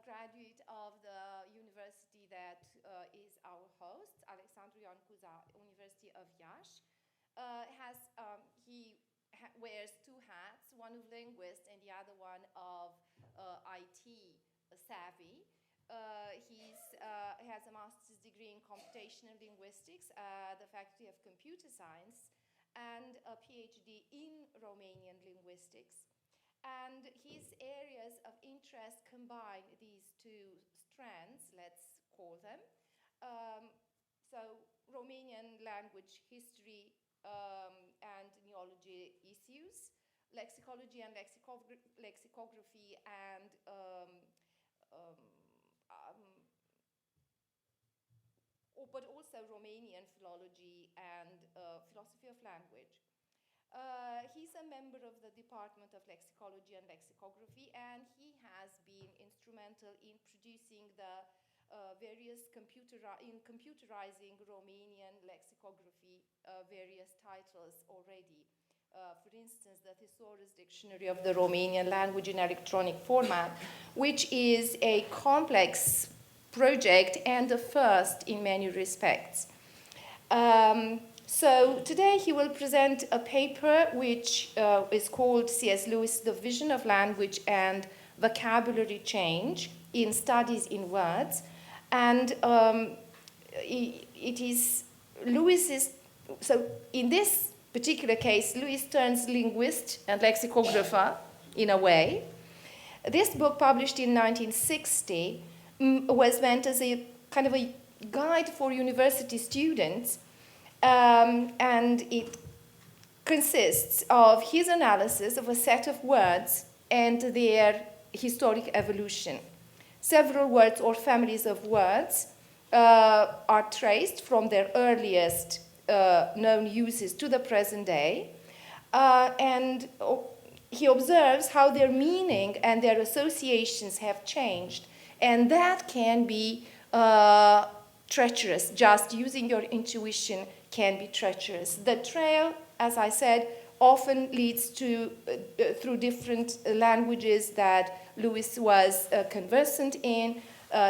graduate of the university that is our host, Alexandru University of Iași. He wears two hats, one of linguist and the other one of IT savvy. He has a master's degree in computational linguistics at the Faculty of Computer Science and a PhD in Romanian linguistics. And his areas of interest combine these two strands, let's call them. So Romanian language history and neology issues, lexicology and lexicography and but also Romanian philology and philosophy of language. He's a member of the Department of Lexicology and Lexicography, and he has been instrumental in producing the various computerizing Romanian lexicography, various titles already. For instance, the Thesaurus Dictionary of the Romanian Language in electronic format, which is a complex project and the first in many respects. So today he will present a paper which is called C.S. Lewis, The Vision of Language and Vocabulary Change in Studies in Words. And it is Lewis's, so in this particular case, Lewis turns linguist and lexicographer in a way. This book, published in 1960, was meant as a kind of a guide for university students, and it consists of his analysis of a set of words and their historic evolution. Several words or families of words are traced from their earliest known uses to the present day, and he observes how their meaning and their associations have changed, and that can be treacherous. Just using your intuition can be treacherous. The trail, as I said, often leads to through different languages that Lewis was conversant in,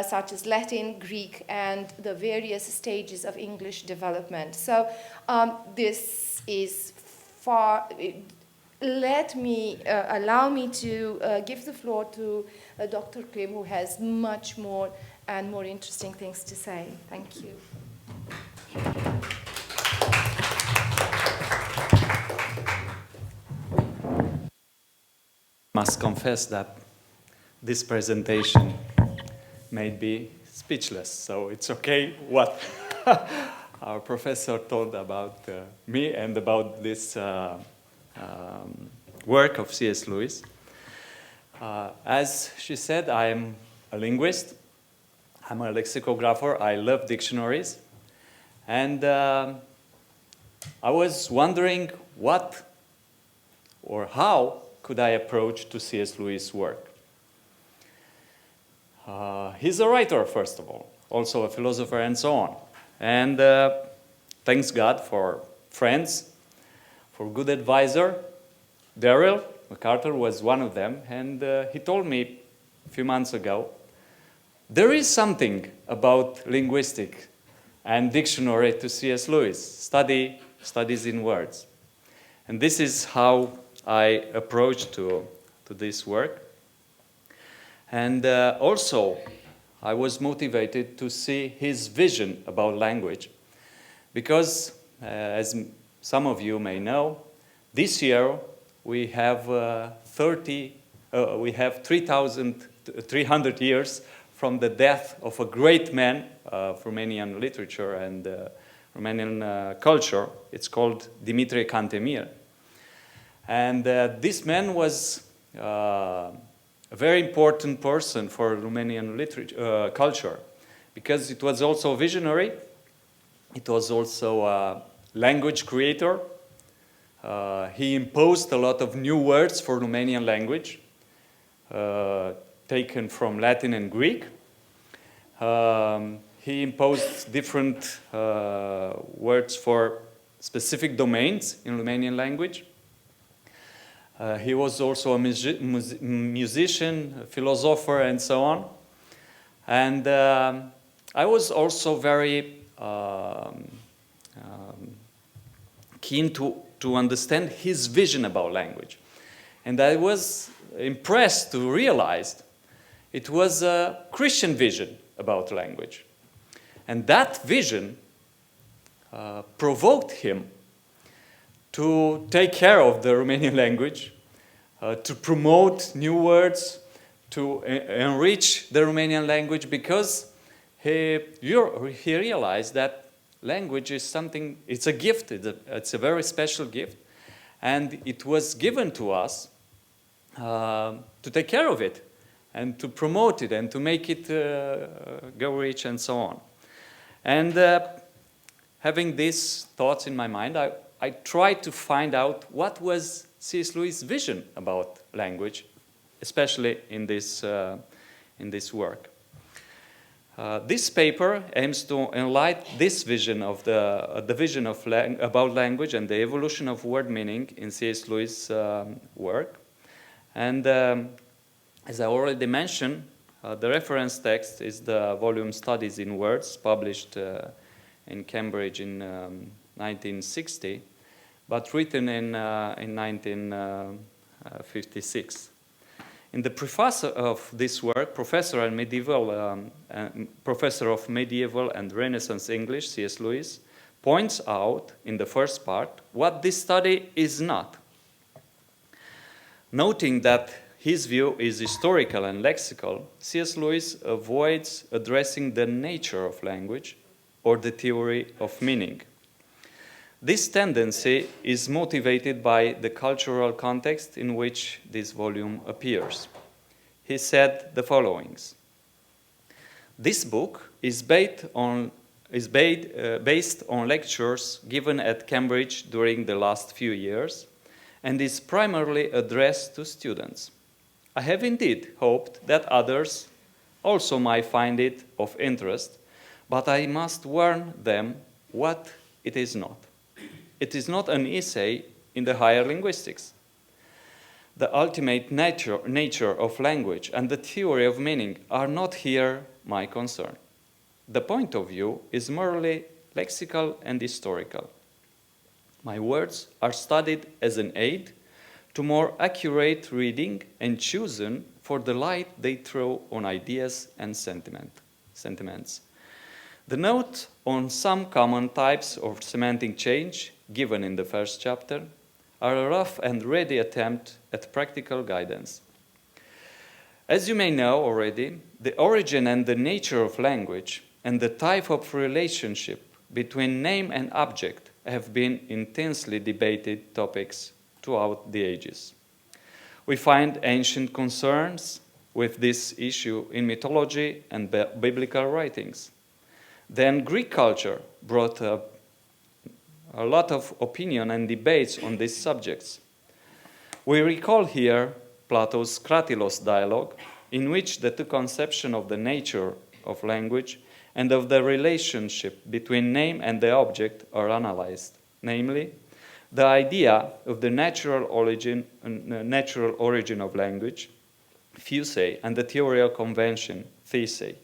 such as Latin, Greek, and the various stages of English development. So this is far. Allow me to give the floor to Dr. Clim, who has much more and more interesting things to say. Thank you. Must confess that this presentation made me speechless, so it's okay what our professor told about me and about this work of C.S. Lewis. As she said, I'm a linguist, I'm a lexicographer, I love dictionaries, and I was wondering what or how could I approach to C.S. Lewis' work. He's a writer, first of all, also a philosopher and so on. And thanks God for friends, for good advisor. Daryl MacArthur was one of them, and he told me a few months ago, there is something about linguistic and dictionary to C.S. Lewis, studies in words. And this is how I approached to this work. And also, I was motivated to see his vision about language, because, as some of you may know, this year we have 3,300 years from the death of a great man of Romanian literature and Romanian culture. It's called Dimitrie Cantemir. And this man was a very important person for Romanian literature, culture, because it was also a visionary, it was also a language creator. He imposed a lot of new words for Romanian language, taken from Latin and Greek. He imposed different words for specific domains in Romanian language. He was also a musician, a philosopher, and so on. And I was also very keen to understand his vision about language. And I was impressed to realize it was a Christian vision about language. And that vision provoked him to take care of the Romanian language, to promote new words, to enrich the Romanian language, because he realized that language is something, it's a gift, it's a very special gift, and it was given to us to take care of it, and to promote it, and to make it go rich, and so on. And having these thoughts in my mind, I tried to find out what was C.S. Lewis' vision about language, especially in this work. This paper aims to enlighten this vision of the vision of about language and the evolution of word meaning in C.S. Lewis' work. And as I already mentioned, the reference text is the volume Studies in Words, published in Cambridge in 1960, but written in 1956. In the preface of this work, Professor of Medieval and Renaissance English, C.S. Lewis, points out in the first part what this study is not. Noting that his view is historical and lexical, C.S. Lewis avoids addressing the nature of language or the theory of meaning. This tendency is motivated by the cultural context in which this volume appears. He said the following: "This book is based on lectures given at Cambridge during the last few years and is primarily addressed to students. I have indeed hoped that others also might find it of interest, but I must warn them what it is not. It is not an essay in the higher linguistics. The ultimate nature of language and the theory of meaning are not here my concern. The point of view is merely lexical and historical. My words are studied as an aid to more accurate reading and chosen for the light they throw on ideas and sentiments. The note on some common types of semantic change given in the first chapter are a rough and ready attempt at practical guidance. As you may know already, the origin and the nature of language and the type of relationship between name and object have been intensely debated topics throughout the ages. We find ancient concerns with this issue in mythology and biblical writings. Then Greek culture brought a lot of opinion and debates on these subjects. We recall here Plato's Kratilos dialogue, in which the two conceptions of the nature of language and of the relationship between name and the object are analyzed, namely, the idea of the natural origin of language, fusei, and the theory convention, theesei.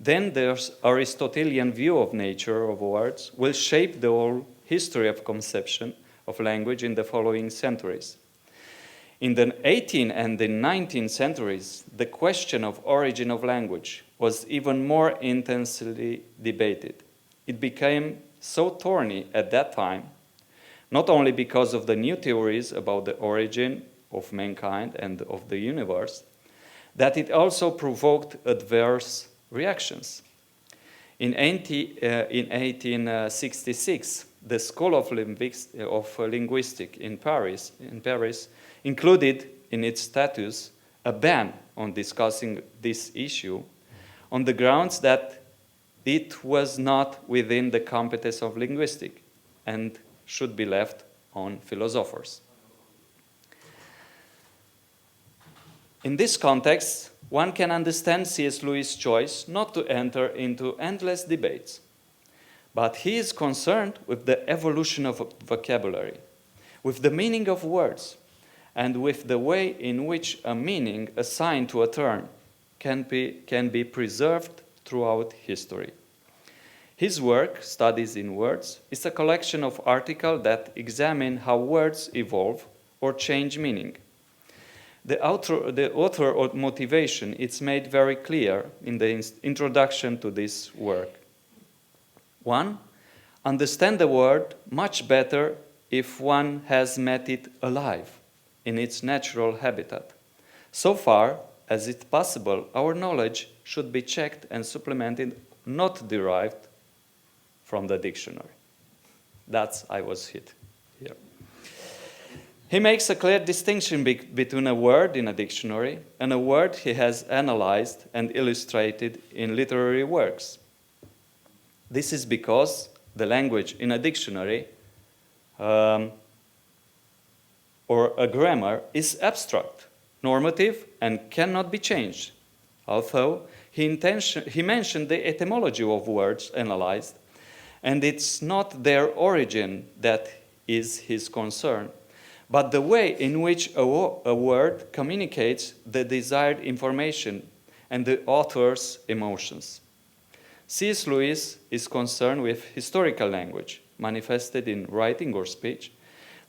Then the Aristotelian view of nature of words will shape the whole history of conception of language in the following centuries. In the 18th and the 19th centuries, the question of origin of language was even more intensely debated. It became so thorny at that time, not only because of the new theories about the origin of mankind and of the universe, that it also provoked adverse reactions. In 1866, the School of Linguistics in Paris included in its statutes a ban on discussing this issue on the grounds that it was not within the competence of linguistics and should be left on philosophers. In this context, one can understand C.S. Lewis' choice not to enter into endless debates, but he is concerned with the evolution of vocabulary, with the meaning of words, and with the way in which a meaning assigned to a term can be preserved throughout history. His work, Studies in Words, is a collection of articles that examine how words evolve or change meaning. The author motivation is made very clear in the introduction to this work. 1. Understand the word much better if one has met it alive in its natural habitat. So far as it's possible, our knowledge should be checked and supplemented, not derived from the dictionary. That's I was hit here. He makes a clear distinction between a word in a dictionary and a word he has analyzed and illustrated in literary works. This is because the language in a dictionary or a grammar is abstract, normative, and cannot be changed. Although he mentioned the etymology of words analyzed, and it's not their origin that is his concern, but the way in which a word communicates the desired information and the author's emotions. C.S. Lewis is concerned with historical language, manifested in writing or speech,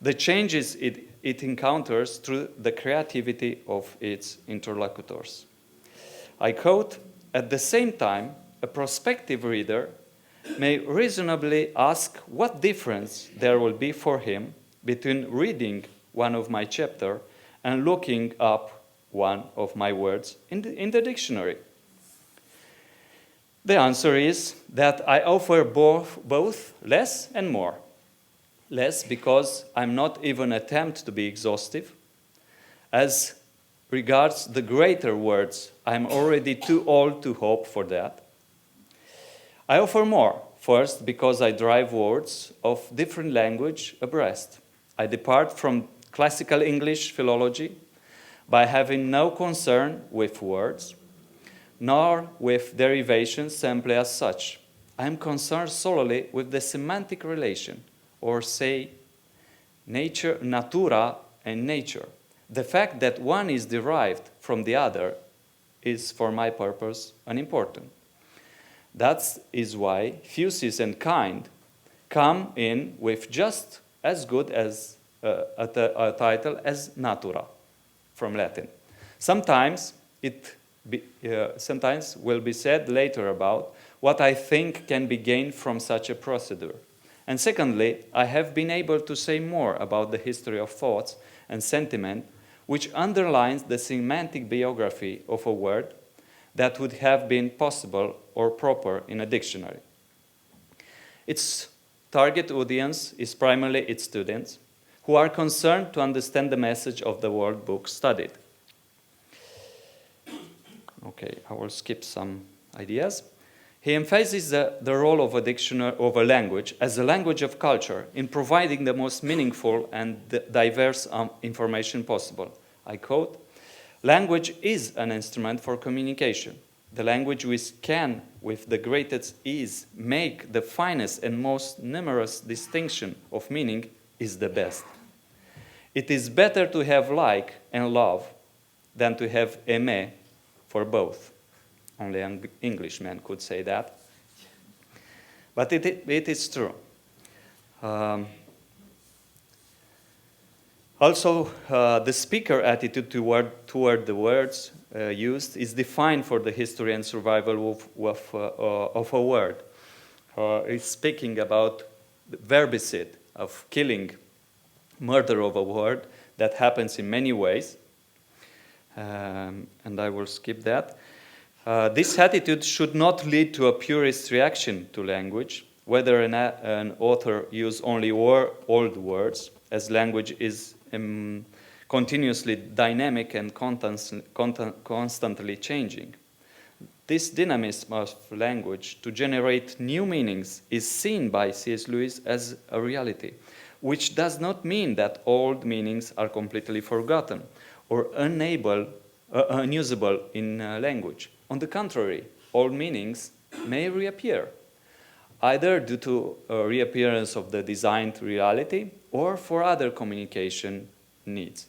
the changes it encounters through the creativity of its interlocutors. I quote, "At the same time, a prospective reader may reasonably ask what difference there will be for him between reading one of my chapters and looking up one of my words in the dictionary. The answer is that I offer both less and more. Less because I'm not even attempt to be exhaustive. As regards the greater words, I'm already too old to hope for that. I offer more, first because I drive words of different language abreast. I depart from classical English philology by having no concern with words, nor with derivations simply as such. I am concerned solely with the semantic relation, or say, nature, natura, and nature. The fact that one is derived from the other is, for my purpose, unimportant. That is why fusis and kind come in with just as good as a title as natura, from Latin. Sometimes will be said later about what I think can be gained from such a procedure. And secondly, I have been able to say more about the history of thoughts and sentiment, which underlines the semantic biography of a word that would have been possible or proper in a dictionary. Its target audience is primarily its students, who are concerned to understand the message of the word book studied. Okay, I will skip some ideas. He emphasizes the role of a dictionary, of a language, as a language of culture in providing the most meaningful and diverse information possible. I quote, "Language is an instrument for communication. The language which can, with the greatest ease, make the finest and most numerous distinction of meaning is the best. It is better to have like and love than to have aimer for both." Only an Englishman could say that. But it is true. Also, the speaker attitude toward the words used is defined for the history and survival of a word. It's speaking about the verbicide of killing, murder of a word that happens in many ways. And I will skip that. This attitude should not lead to a purist reaction to language, whether an author uses only old words, as language is continuously dynamic and constantly changing. This dynamism of language to generate new meanings is seen by C.S. Lewis as a reality, which does not mean that old meanings are completely forgotten or unusable in language. On the contrary, old meanings may reappear, either due to a reappearance of the designed reality or for other communication needs.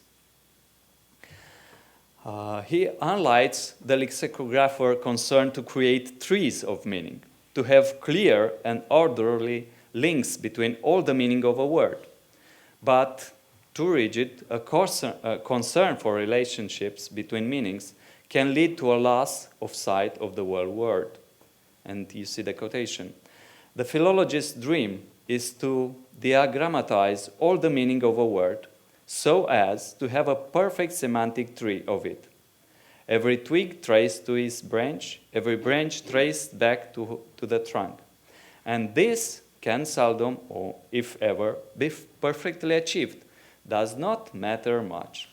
He highlights the lexicographer concerned to create trees of meaning, to have clear and orderly links between all the meaning of a word. But too rigid, a concern for relationships between meanings can lead to a loss of sight of the whole word. And you see the quotation. The philologist's dream is to diagrammatize all the meaning of a word so as to have a perfect semantic tree of it. Every twig traced to its branch, every branch traced back to the trunk. And this can seldom, or if ever, be perfectly achieved. Does not matter much.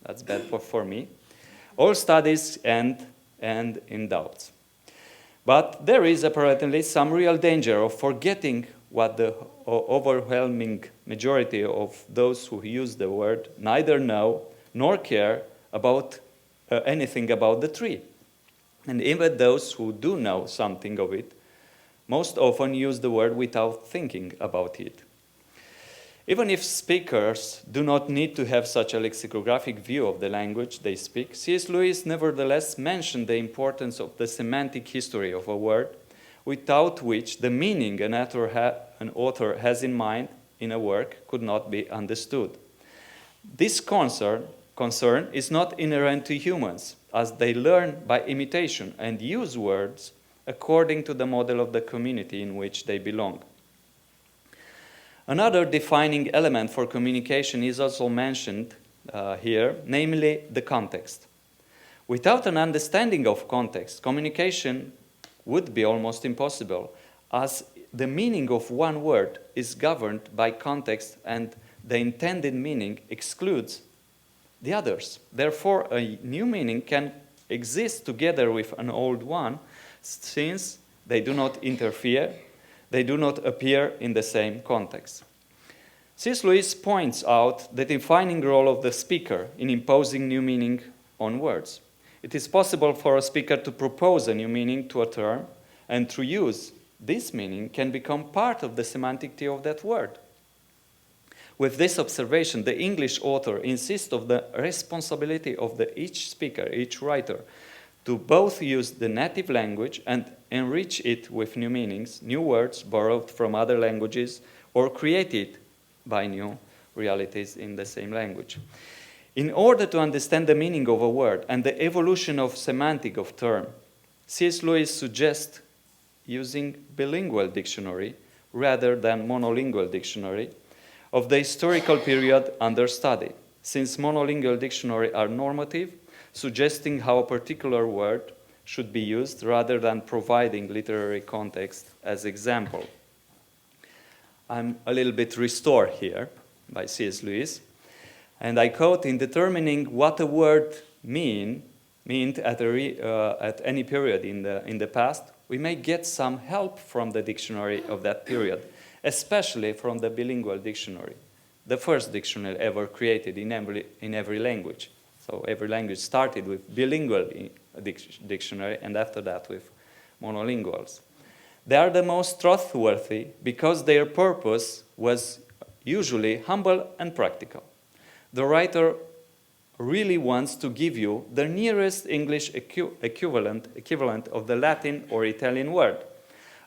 That's bad for me. All studies end in doubts. But there is apparently some real danger of forgetting what the overwhelming majority of those who use the word neither know nor care about anything about the tree. And even those who do know something of it most often use the word without thinking about it. Even if speakers do not need to have such a lexicographic view of the language they speak, C.S. Lewis nevertheless mentioned the importance of the semantic history of a word, without which the meaning an author has in mind in a work could not be understood. This concern is not inherent to humans, as they learn by imitation and use words according to the model of the community in which they belong. Another defining element for communication is also mentioned here, namely the context. Without an understanding of context, communication would be almost impossible, as the meaning of one word is governed by context and the intended meaning excludes the others. Therefore, a new meaning can exist together with an old one, since they do not interfere, they do not appear in the same context. C.S. Lewis points out the defining role of the speaker in imposing new meaning on words. It is possible for a speaker to propose a new meaning to a term, and through use, this meaning can become part of the semantic tree of that word. With this observation, the English author insists on the responsibility of each speaker, each writer, to both use the native language and enrich it with new meanings, new words borrowed from other languages, or created by new realities in the same language. In order to understand the meaning of a word and the evolution of semantic of term, C.S. Lewis suggests using bilingual dictionary rather than monolingual dictionary of the historical period under study, since monolingual dictionary are normative, suggesting how a particular word should be used rather than providing literary context as example. I'm a little bit restored here by C.S. Lewis, and I quote, "In determining what a word meant at any period in the past, we may get some help from the dictionary of that period, especially from the bilingual dictionary, the first dictionary ever created in every language." So every language started with bilingual dictionary, and after that with monolinguals. They are the most trustworthy because their purpose was usually humble and practical. The writer really wants to give you the nearest English equivalent of the Latin or Italian word.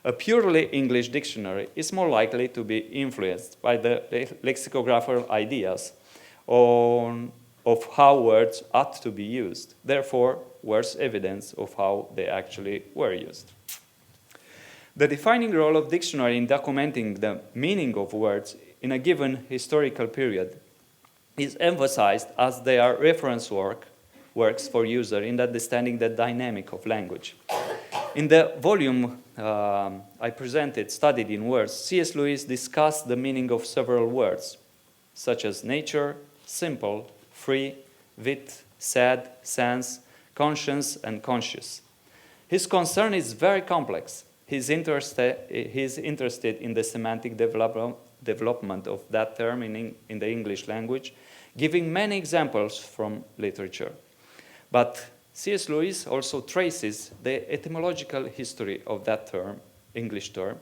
A purely English dictionary is more likely to be influenced by the lexicographer ideas of how words ought to be used, therefore worse evidence of how they actually were used. The defining role of dictionary in documenting the meaning of words in a given historical period is emphasized as they are reference works for user in understanding the dynamic of language. In the volume I presented, Studied in Words, C.S. Lewis discussed the meaning of several words, such as nature, simple, free, wit, sad, sense, conscience, and conscious. His concern is very complex. He's interested in the semantic development of that term in the English language, giving many examples from literature. But C.S. Lewis also traces the etymological history of that term, English term,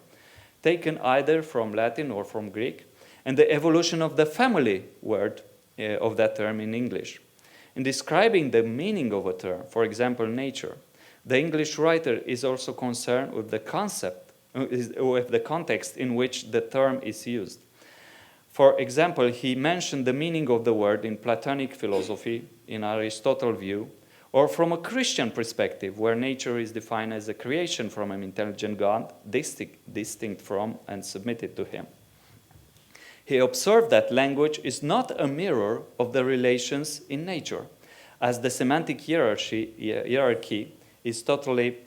taken either from Latin or from Greek, and the evolution of the family word of that term in English. In describing the meaning of a term, for example, nature, the English writer is also concerned with the with the context in which the term is used. For example, he mentioned the meaning of the word in Platonic philosophy, in Aristotle's view, or from a Christian perspective, where nature is defined as a creation from an intelligent God, distinct from and submitted to him. He observed that language is not a mirror of the relations in nature, as the semantic hierarchy is totally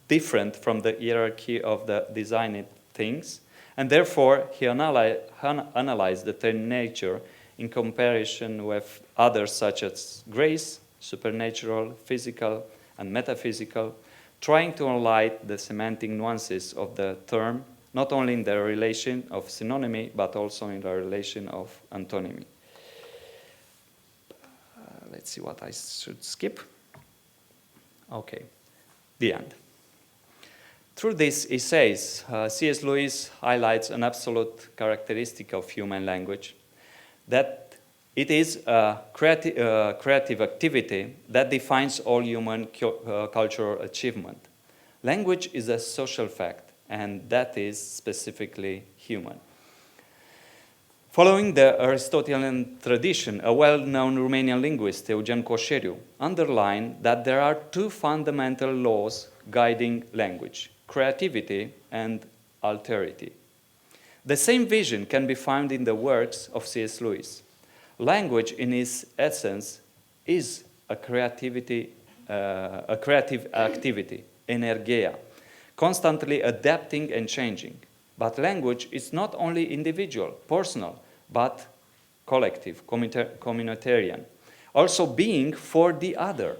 different from the hierarchy of the designed things, and therefore he analyzed the term nature in comparison with others such as grace, supernatural, physical, and metaphysical, trying to highlight the semantic nuances of the term, not only in the relation of synonymy, but also in the relation of antonymy. Let's see what I should skip. Okay, the end. Through these essays, C.S. Lewis highlights an absolute characteristic of human language, that it is a creative activity that defines all human cultural achievement. Language is a social fact, and that is specifically human. Following the Aristotelian tradition, a well-known Romanian linguist, Eugen Coșeriu, underlined that there are two fundamental laws guiding language: creativity and alterity. The same vision can be found in the works of C.S. Lewis. Language, in its essence, is a creative activity, energeia, constantly adapting and changing. But language is not only individual, personal, but collective, communitarian, also being for the other.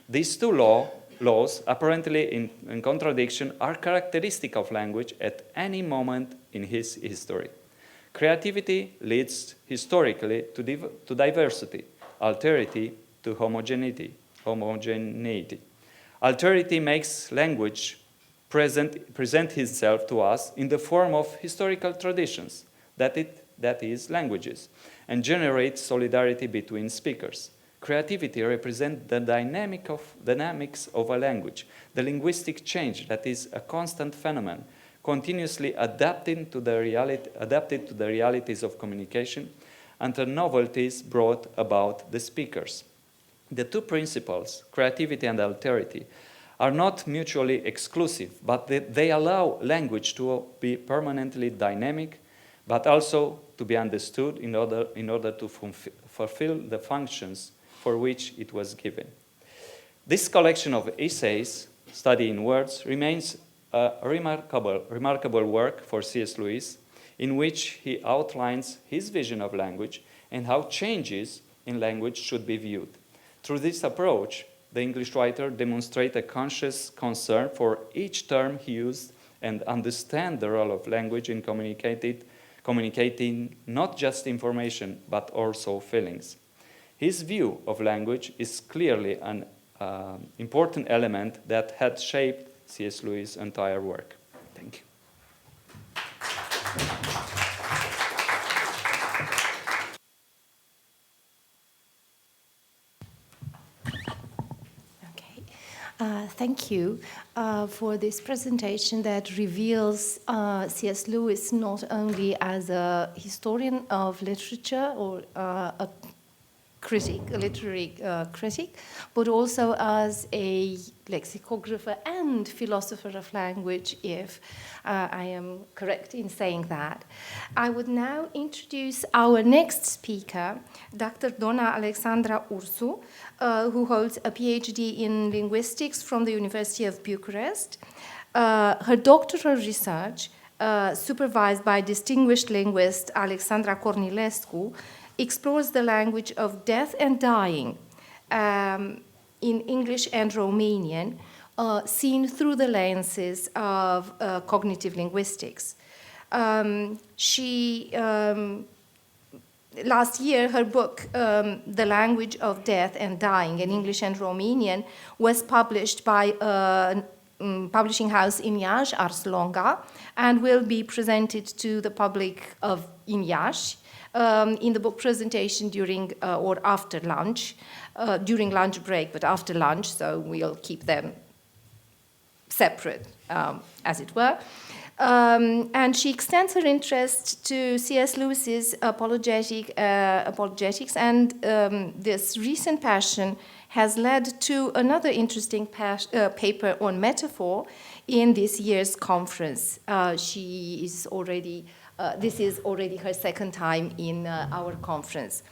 These two laws, apparently in contradiction, are characteristic of language at any moment in his history. Creativity leads historically to diversity, alterity to homogeneity. Alterity makes language present itself to us in the form of historical traditions, that is, languages, and generate solidarity between speakers. Creativity represents the dynamics of a language, the linguistic change that is a constant phenomenon, continuously adapted to the realities of communication and the novelties brought about the speakers. The two principles, creativity and alterity, are not mutually exclusive, but they allow language to be permanently dynamic, but also to be understood in order to fulfill the functions for which it was given. This collection of essays, Study in Words, remains a remarkable work for C.S. Lewis, in which he outlines his vision of language and how changes in language should be viewed. Through this approach, the English writer demonstrates a conscious concern for each term he used and understand the role of language in communicating not just information, but also feelings. His view of language is clearly an important element that had shaped C.S. Lewis' entire work. Thank you. Thank you for this presentation that reveals C.S. Lewis not only as a historian of literature or a critic, a literary critic, but also as a lexicographer and philosopher of language, if I am correct in saying that. I would now introduce our next speaker, Dr. Donna-Alexandra Ursu, who holds a PhD in linguistics from the University of Bucharest. Her doctoral research, supervised by distinguished linguist Alexandra Cornilescu, explores the language of death and dying in English and Romanian, seen through the lenses of cognitive linguistics. Last year, her book, The Language of Death and Dying in English and Romanian, was published by a publishing house in Iași, Ars Longa, and will be presented to the public in Iași in the book presentation during or after lunch, during lunch break, but after lunch, so we'll keep them separate, as it were. And she extends her interest to C.S. Lewis's apologetics, and this recent passion has led to another interesting paper on metaphor in this year's conference. She is already, this is already her second time in our conference.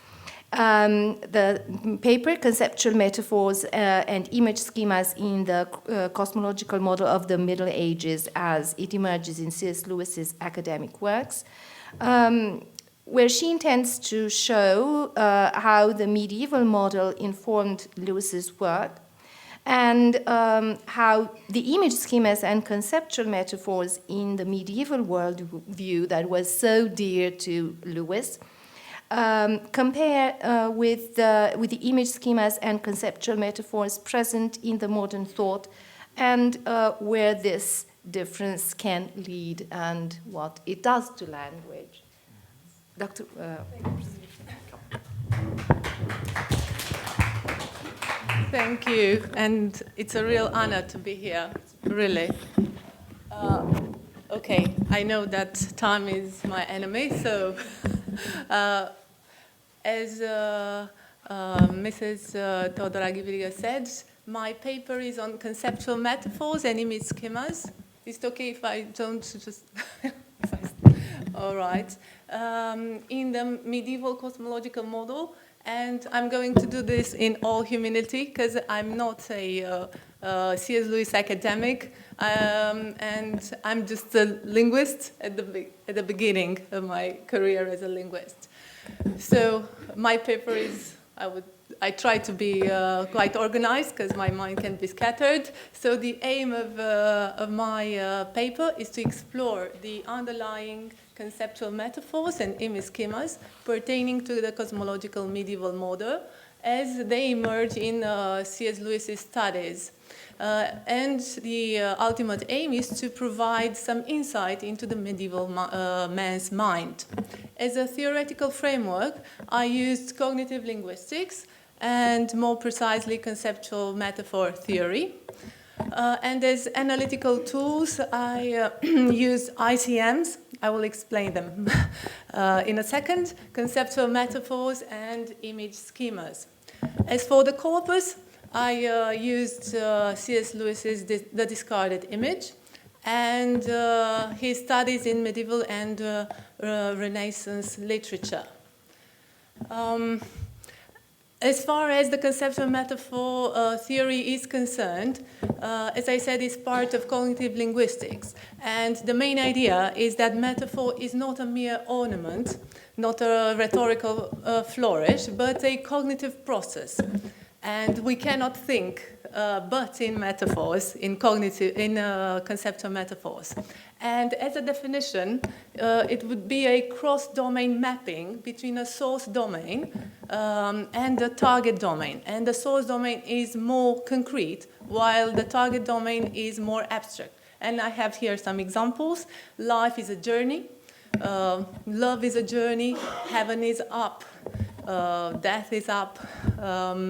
The paper, Conceptual Metaphors and Image Schemas in the Cosmological Model of the Middle Ages as it emerges in C.S. Lewis's academic works, where she intends to show how the medieval model informed Lewis's work, and how the image schemas and conceptual metaphors in the medieval worldview that was so dear to Lewis compare with the image schemas and conceptual metaphors present in the modern thought, and where this difference can lead and what it does to language. Dr. Thank you, and it's a real honor to be here, really. Okay, I know that time is my enemy, so as Mrs. Teodoragiviga said, my paper is on conceptual metaphors and image schemas. Is it okay if I don't just... All right. In the medieval cosmological model, and I'm going to do this in all humility because I'm not a C.S. Lewis academic, and I'm just a linguist at the beginning of my career as a linguist. So my paper is, I try to be quite organized because my mind can be scattered. So the aim of my paper is to explore the underlying conceptual metaphors and image schemas pertaining to the cosmological medieval model as they emerge in C.S. Lewis's studies. And the ultimate aim is to provide some insight into the medieval man's mind. As a theoretical framework, I used cognitive linguistics and more precisely conceptual metaphor theory. And as analytical tools, I use ICMs. I will explain them in a second, conceptual metaphors and image schemas. As for the corpus, I used C.S. Lewis's The Discarded Image and his studies in medieval and Renaissance literature. As far as the conceptual metaphor theory is concerned, as I said, it's part of cognitive linguistics. And the main idea is that metaphor is not a mere ornament, not a rhetorical flourish, but a cognitive process. And we cannot think but in metaphors, in conceptual metaphors. And as a definition, it would be a cross-domain mapping between a source domain and the target domain. And the source domain is more concrete, while the target domain is more abstract. And I have here some examples. Life is a journey. Love is a journey. Heaven is up. Death is up.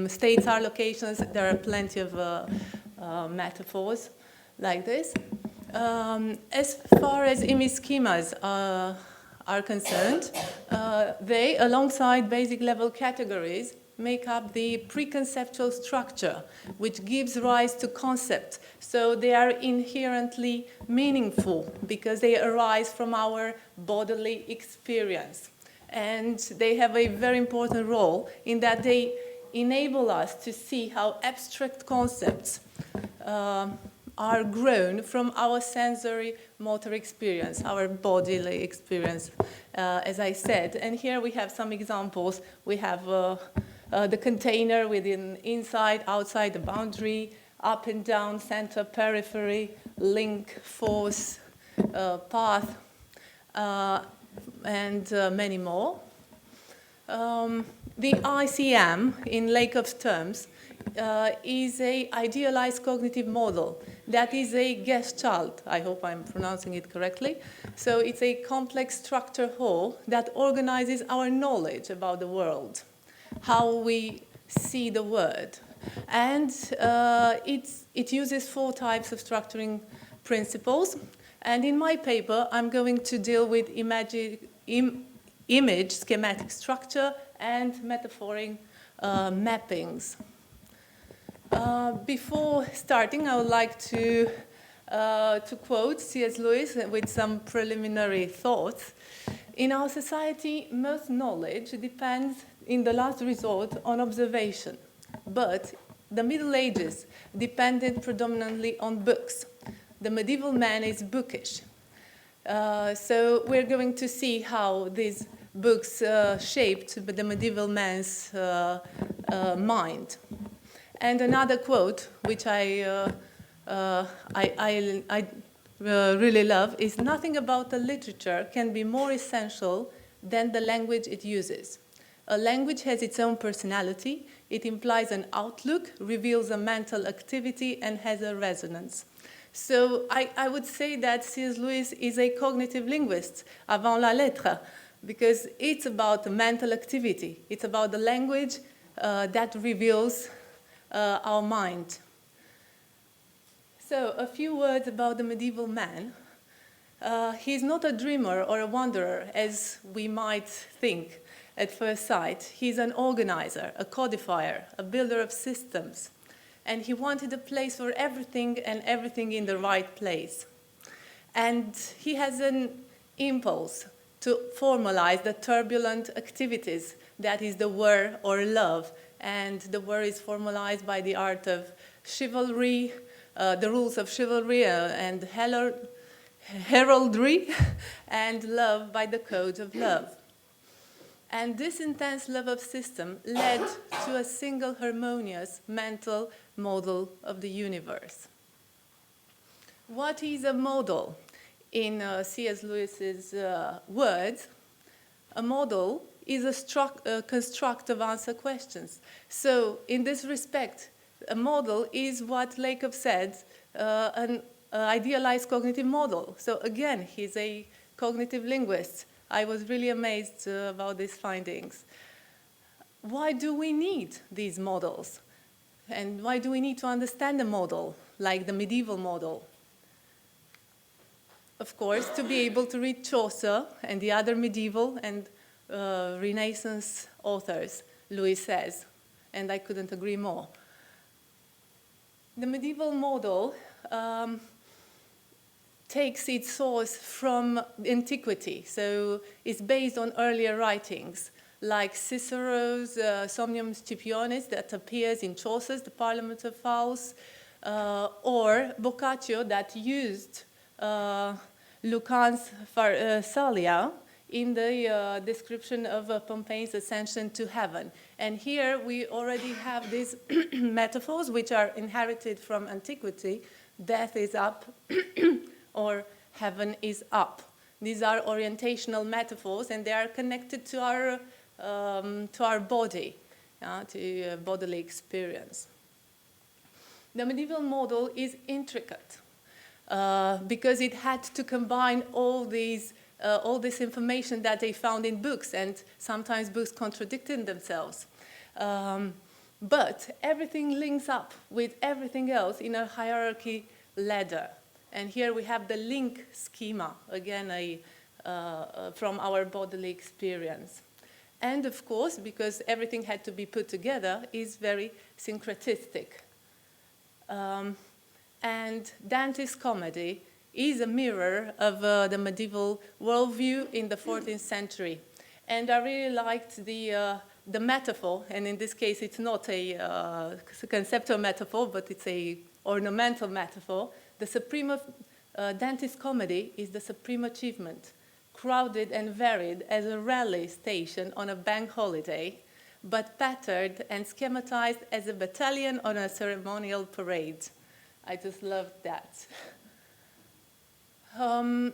States are locations. There are plenty of metaphors like this. As far as image schemas are concerned, they, alongside basic level categories, make up the preconceptual structure, which gives rise to concept. So they are inherently meaningful because they arise from our bodily experience. And they have a very important role in that they enable us to see how abstract concepts are grown from our sensory motor experience, our bodily experience, as I said. And here we have some examples. We have the container within, inside, outside the boundary, up and down, center, periphery, link, force, path, and many more. The ICM, in Lakev's terms, is a idealized cognitive model. That is a Gestalt. I hope I'm pronouncing it correctly. So it's a complex structure whole that organizes our knowledge about the world, how we see the world. And it uses 4 types of structuring principles. And in my paper, I'm going to deal with image schematic structure and metaphoric mappings. Before starting, I would like to quote C.S. Lewis with some preliminary thoughts. In our society, most knowledge depends, in the last resort, on observation. But the Middle Ages depended predominantly on books. The medieval man is bookish. So we're going to see how these books shaped the medieval man's mind. And another quote, which I really love, is nothing about a literature can be more essential than the language it uses. A language has its own personality. It implies an outlook, reveals a mental activity, and has a resonance. So I would say that C.S. Lewis is a cognitive linguist, avant la lettre, because it's about the mental activity. It's about the language that reveals our mind. So a few words about the medieval man. He's not a dreamer or a wanderer, as we might think at first sight. He's an organizer, a codifier, a builder of systems. And he wanted a place for everything and everything in the right place. And he has an impulse to formalize the turbulent activities, that is the war or love. And the war is formalized by the art of chivalry, the rules of chivalry and heraldry, and love by the code of love. And this intense love of system led to a single harmonious mental model of the universe. What is a model? In C.S. Lewis's words, a model is a construct of answer questions. So in this respect, a model is what Lakoff said, an idealized cognitive model. So again, he's a cognitive linguist. I was really amazed about these findings. Why do we need these models? And why do we need to understand a model, like the medieval model? Of course, to be able to read Chaucer and the other medieval and Renaissance authors, Lewis says, and I couldn't agree more. The medieval model takes its source from antiquity, so it's based on earlier writings, like Cicero's Somnium Scipionis that appears in Chaucer's The Parliament of Fowls, or Boccaccio that used Lucan's Pharsalia in the description of Pompey's ascension to heaven. And here we already have these metaphors which are inherited from antiquity. Death is up, or heaven is up. These are orientational metaphors, and they are connected to our body, to bodily experience. The medieval model is intricate because it had to combine all this information that they found in books, and sometimes books contradicted themselves. But everything links up with everything else in a hierarchy ladder. And here we have the link schema, again, from our bodily experience. And of course, because everything had to be put together, is very syncretistic. And Dante's comedy is a mirror of the medieval worldview in the 14th century. And I really liked the metaphor, and in this case it's not a conceptual metaphor, but it's a ornamental metaphor. The supreme of Dante's comedy is the supreme achievement, crowded and varied as a rally station on a bank holiday, but patterned and schematized as a battalion on a ceremonial parade. I just loved that. The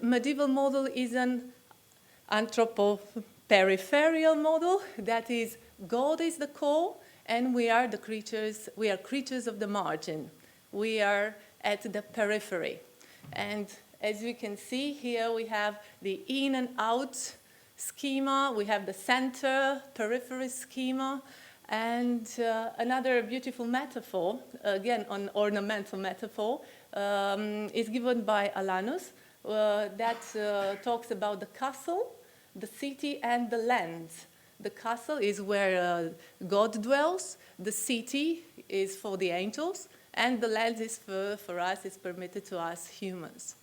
medieval model is an anthropo-peripheral model, that is, God is the core, and we are creatures of the margin. We are at the periphery. And as we can see here, we have the in and out schema, we have the center, periphery schema, and another beautiful metaphor, again an ornamental metaphor, is given by Alanus that talks about the castle, the city, and the land. The castle is where God dwells, the city is for the angels, and the land is for us, is permitted to us humans.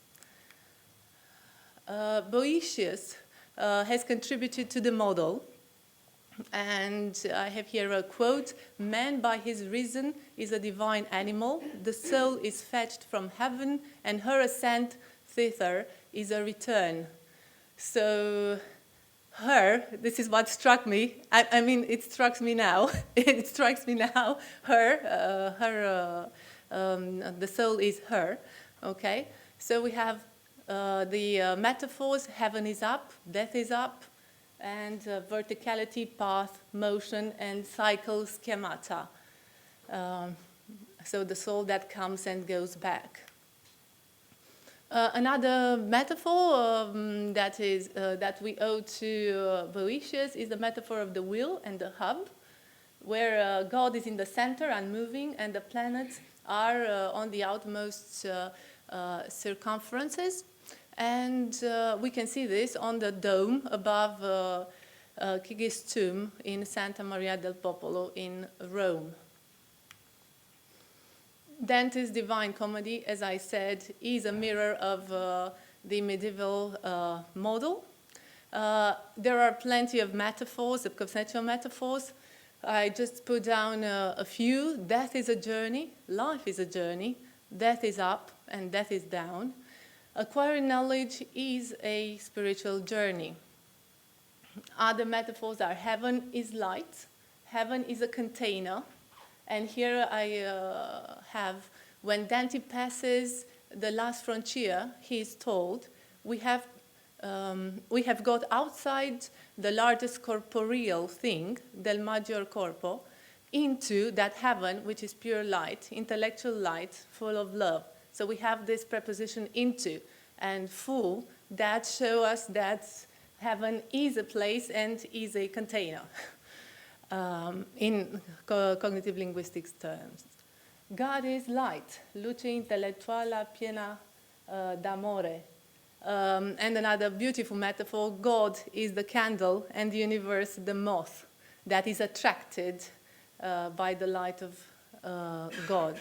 Bojović has contributed to the model, and I have here a quote: "Man by his reason is a divine animal, the soul is fetched from heaven, and her ascent thither is a return." So her, this is what struck me. I mean, it strikes me now. It strikes me now. The soul is her. Okay. So we have the metaphors: heaven is up, death is up, and verticality, path, motion, and cycle, schemata. So the soul that comes and goes back. Another metaphor that we owe to Bojović is the metaphor of the wheel and the hub, where God is in the center and moving, and the planets are on the outmost circumferences. And we can see this on the dome above Chigi's tomb in Santa Maria del Popolo in Rome. Dante's Divine Comedy, as I said, is a mirror of the medieval model. There are plenty of metaphors, of conceptual metaphors. I just put down a few. Death is a journey, life is a journey, death is up and death is down. Acquiring knowledge is a spiritual journey. Other metaphors are heaven is light, heaven is a container. And here I have, when Dante passes the last frontier, he is told, we have got outside the largest corporeal thing, del maggior corpo, into that heaven, which is pure light, intellectual light, full of love. So we have this preposition into and full that show us that heaven is a place and is a container. In cognitive linguistics terms. God is light, luce intellettuale piena d'amore. And another beautiful metaphor, God is the candle and the universe the moth that is attracted by the light of God.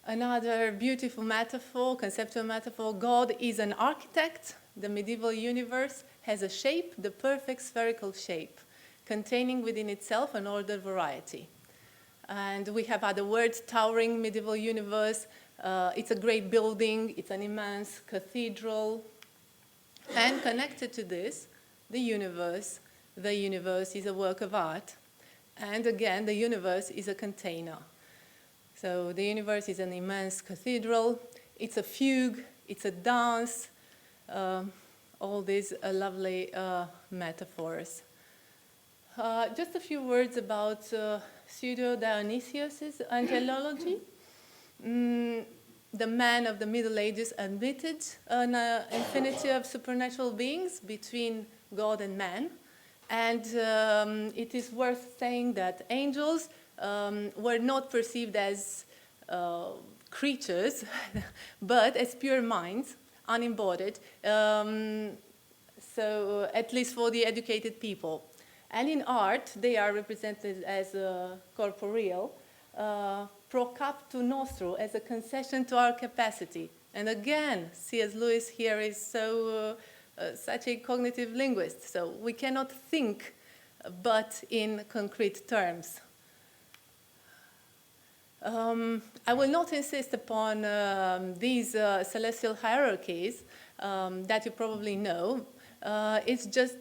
Another beautiful metaphor, conceptual metaphor, God is an architect. The medieval universe has a shape, the perfect spherical shape, containing within itself an ordered variety. And we have other words: towering medieval universe, it's a great building, it's an immense cathedral. And connected to this, the universe is a work of art. And again, the universe is a container. So the universe is an immense cathedral, it's a fugue, it's a dance, all these lovely metaphors. Just a few words about Pseudo-Dionysius' angelology. The man of the Middle Ages admitted an infinity of supernatural beings between God and man. And it is worth saying that angels were not perceived as creatures, but as pure minds, unembodied, so at least for the educated people. And in art, they are represented as corporeal, pro captu nostro, as a concession to our capacity. And again, C.S. Lewis here is such a cognitive linguist, so we cannot think but in concrete terms. I will not insist upon these celestial hierarchies that you probably know. It's just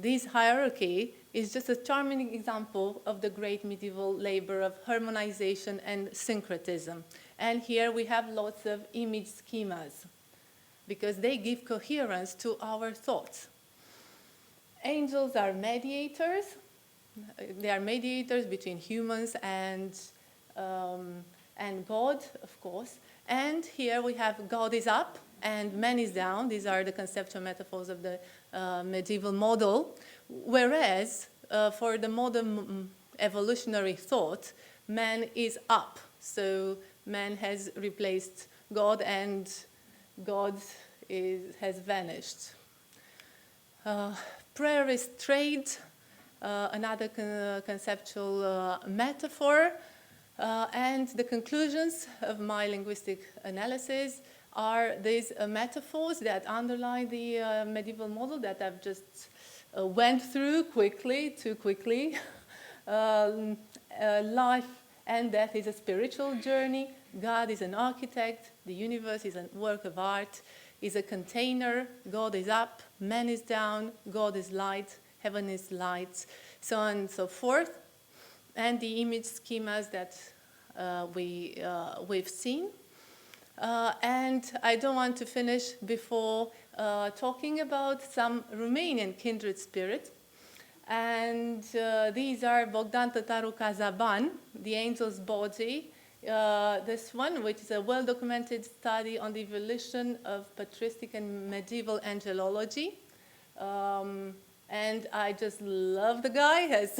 this hierarchy is just a charming example of the great medieval labor of harmonization and syncretism. And here we have lots of image schemas, because they give coherence to our thoughts. Angels are mediators. They are mediators between humans and God, of course. And here we have God is up and man is down. These are the conceptual metaphors of the medieval model. Whereas for the modern evolutionary thought, man is up. So man has replaced God and God has vanished. Prayer is trade, another conceptual metaphor. And the conclusions of my linguistic analysis are these metaphors that underlie the medieval model that I've just went through too quickly. Life and death is a spiritual journey. God is an architect. The universe is a work of art, is a container. God is up, man is down, God is light, heaven is light, so on and so forth. And the image schemas that we've seen. And I don't want to finish before talking about some Romanian kindred spirit. And these are Bogdan Tătaru Cazaban, The Angel's Body. This one, which is a well-documented study on the evolution of patristic and medieval angelology. And I just love the guy, as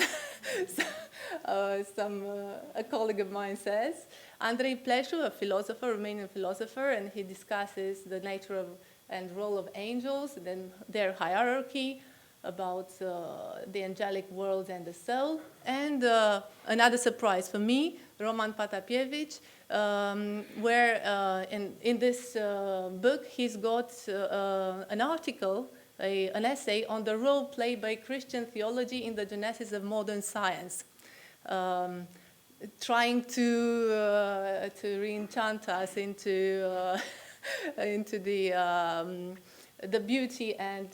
a colleague of mine says. Andrei Pleșu, a philosopher, Romanian philosopher, and he discusses the nature of and role of angels, then their hierarchy, about the angelic world and the soul. And another surprise for me, Roman Patapievich, where in this book he's got an article, an essay on the role played by Christian theology in the genesis of modern science, trying to re-enchant us into the beauty and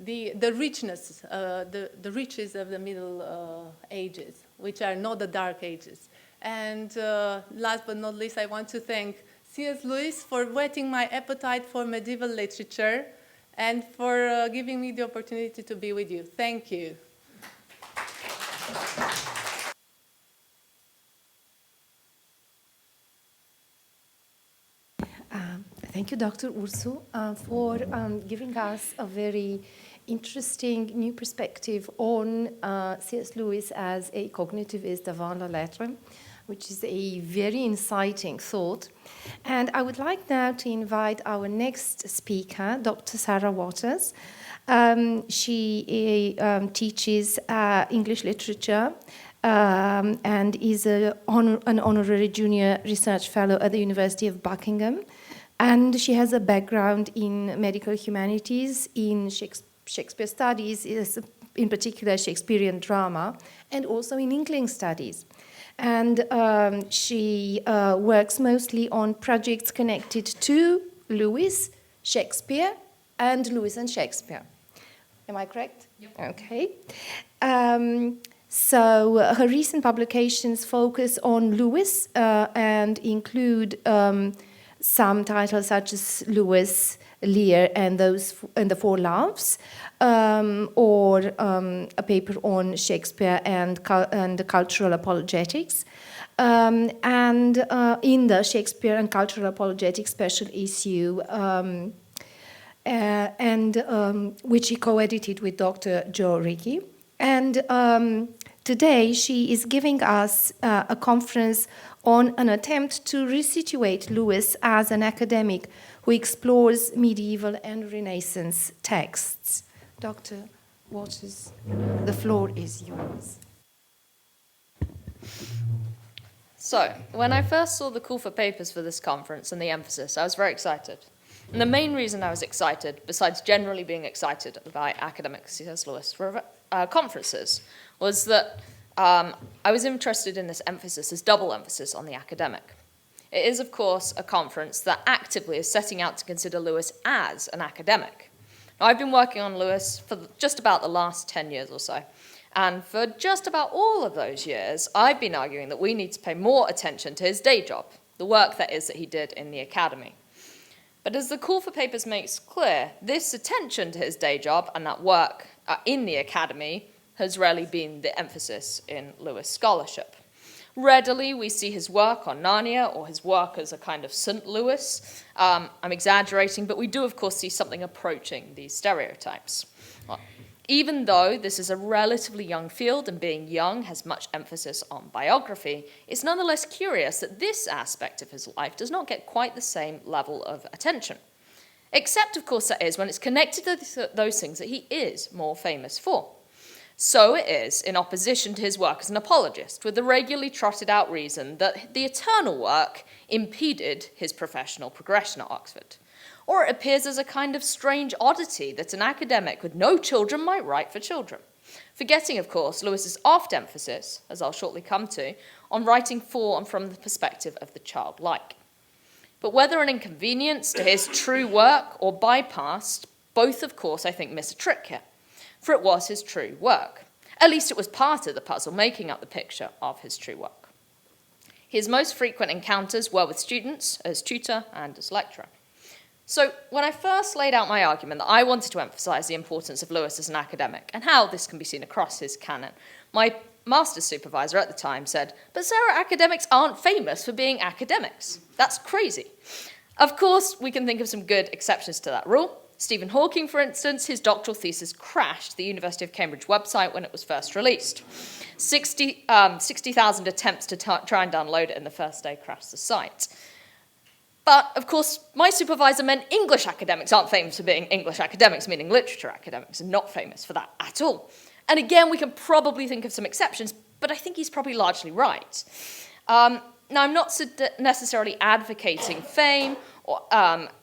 the richness, the riches of the Middle Ages, which are not the Dark Ages. And last but not least, I want to thank C.S. Lewis for whetting my appetite for medieval literature and for giving me the opportunity to be with you. Thank you. Thank you, Dr. Ursu, for giving us a very interesting new perspective on C.S. Lewis as a cognitivist avant la lettre, which is a very inciting thought. And I would like now to invite our next speaker, Dr. Sarah Waters. She teaches English literature and is an honorary junior research fellow at the University of Buckingham. And she has a background in medical humanities, in Shakespeare studies, in particular Shakespearean drama, and also in Inkling studies. And she works mostly on projects connected to Lewis, Shakespeare, and Lewis and Shakespeare. Am I correct? Yep. Okay. So her recent publications focus on Lewis and include some titles such as Lewis, Lear, and the Four Loves, or a paper on Shakespeare and cultural apologetics, and in the Shakespeare and cultural apologetics special issue, which he co-edited with Dr. Joe Rickey. And today she is giving us a conference on an attempt to resituate Lewis as an academic who explores medieval and Renaissance texts. Dr. Waters, the floor is yours. So, when I first saw the call for papers for this conference and the emphasis, I was very excited. And the main reason I was excited, besides generally being excited about academic C.S. Lewis conferences, was that I was interested in this emphasis, this double emphasis on the academic. It is, of course, a conference that actively is setting out to consider Lewis as an academic. Now, I've been working on Lewis for just about the last 10 years or so, and for just about all of those years, I've been arguing that we need to pay more attention to his day job, the work that is that he did in the academy. But as the call for papers makes clear, this attention to his day job and that work in the academy has rarely been the emphasis in Lewis scholarship. Readily, we see his work on Narnia or his work as a kind of St. Louis. I'm exaggerating, but we do, of course, see something approaching these stereotypes. Even though this is a relatively young field and being young has much emphasis on biography, it's nonetheless curious that this aspect of his life does not get quite the same level of attention. Except, of course, that is when it's connected to those things that he is more famous for. So it is in opposition to his work as an apologist, with the regularly trotted out reason that the eternal work impeded his professional progression at Oxford. Or it appears as a kind of strange oddity that an academic with no children might write for children. Forgetting, of course, Lewis's oft emphasis, as I'll shortly come to, on writing for and from the perspective of the childlike. But whether an inconvenience to his true work or bypassed, both, of course, I think miss a trick here. For it was his true work. At least it was part of the puzzle making up the picture of his true work. His most frequent encounters were with students, as tutor and as lecturer. So when I first laid out my argument that I wanted to emphasize the importance of Lewis as an academic and how this can be seen across his canon, my master's supervisor at the time said, "But Sarah, academics aren't famous for being academics. That's crazy." Of course, we can think of some good exceptions to that rule. Stephen Hawking, for instance, his doctoral thesis crashed the University of Cambridge website when it was first released. 60,000 attempts to try and download it in the first day crashed the site. But, of course, my supervisor meant English academics aren't famous for being English academics, meaning literature academics, and not famous for that at all. And again, we can probably think of some exceptions, but I think he's probably largely right. Now, I'm not necessarily advocating fame or,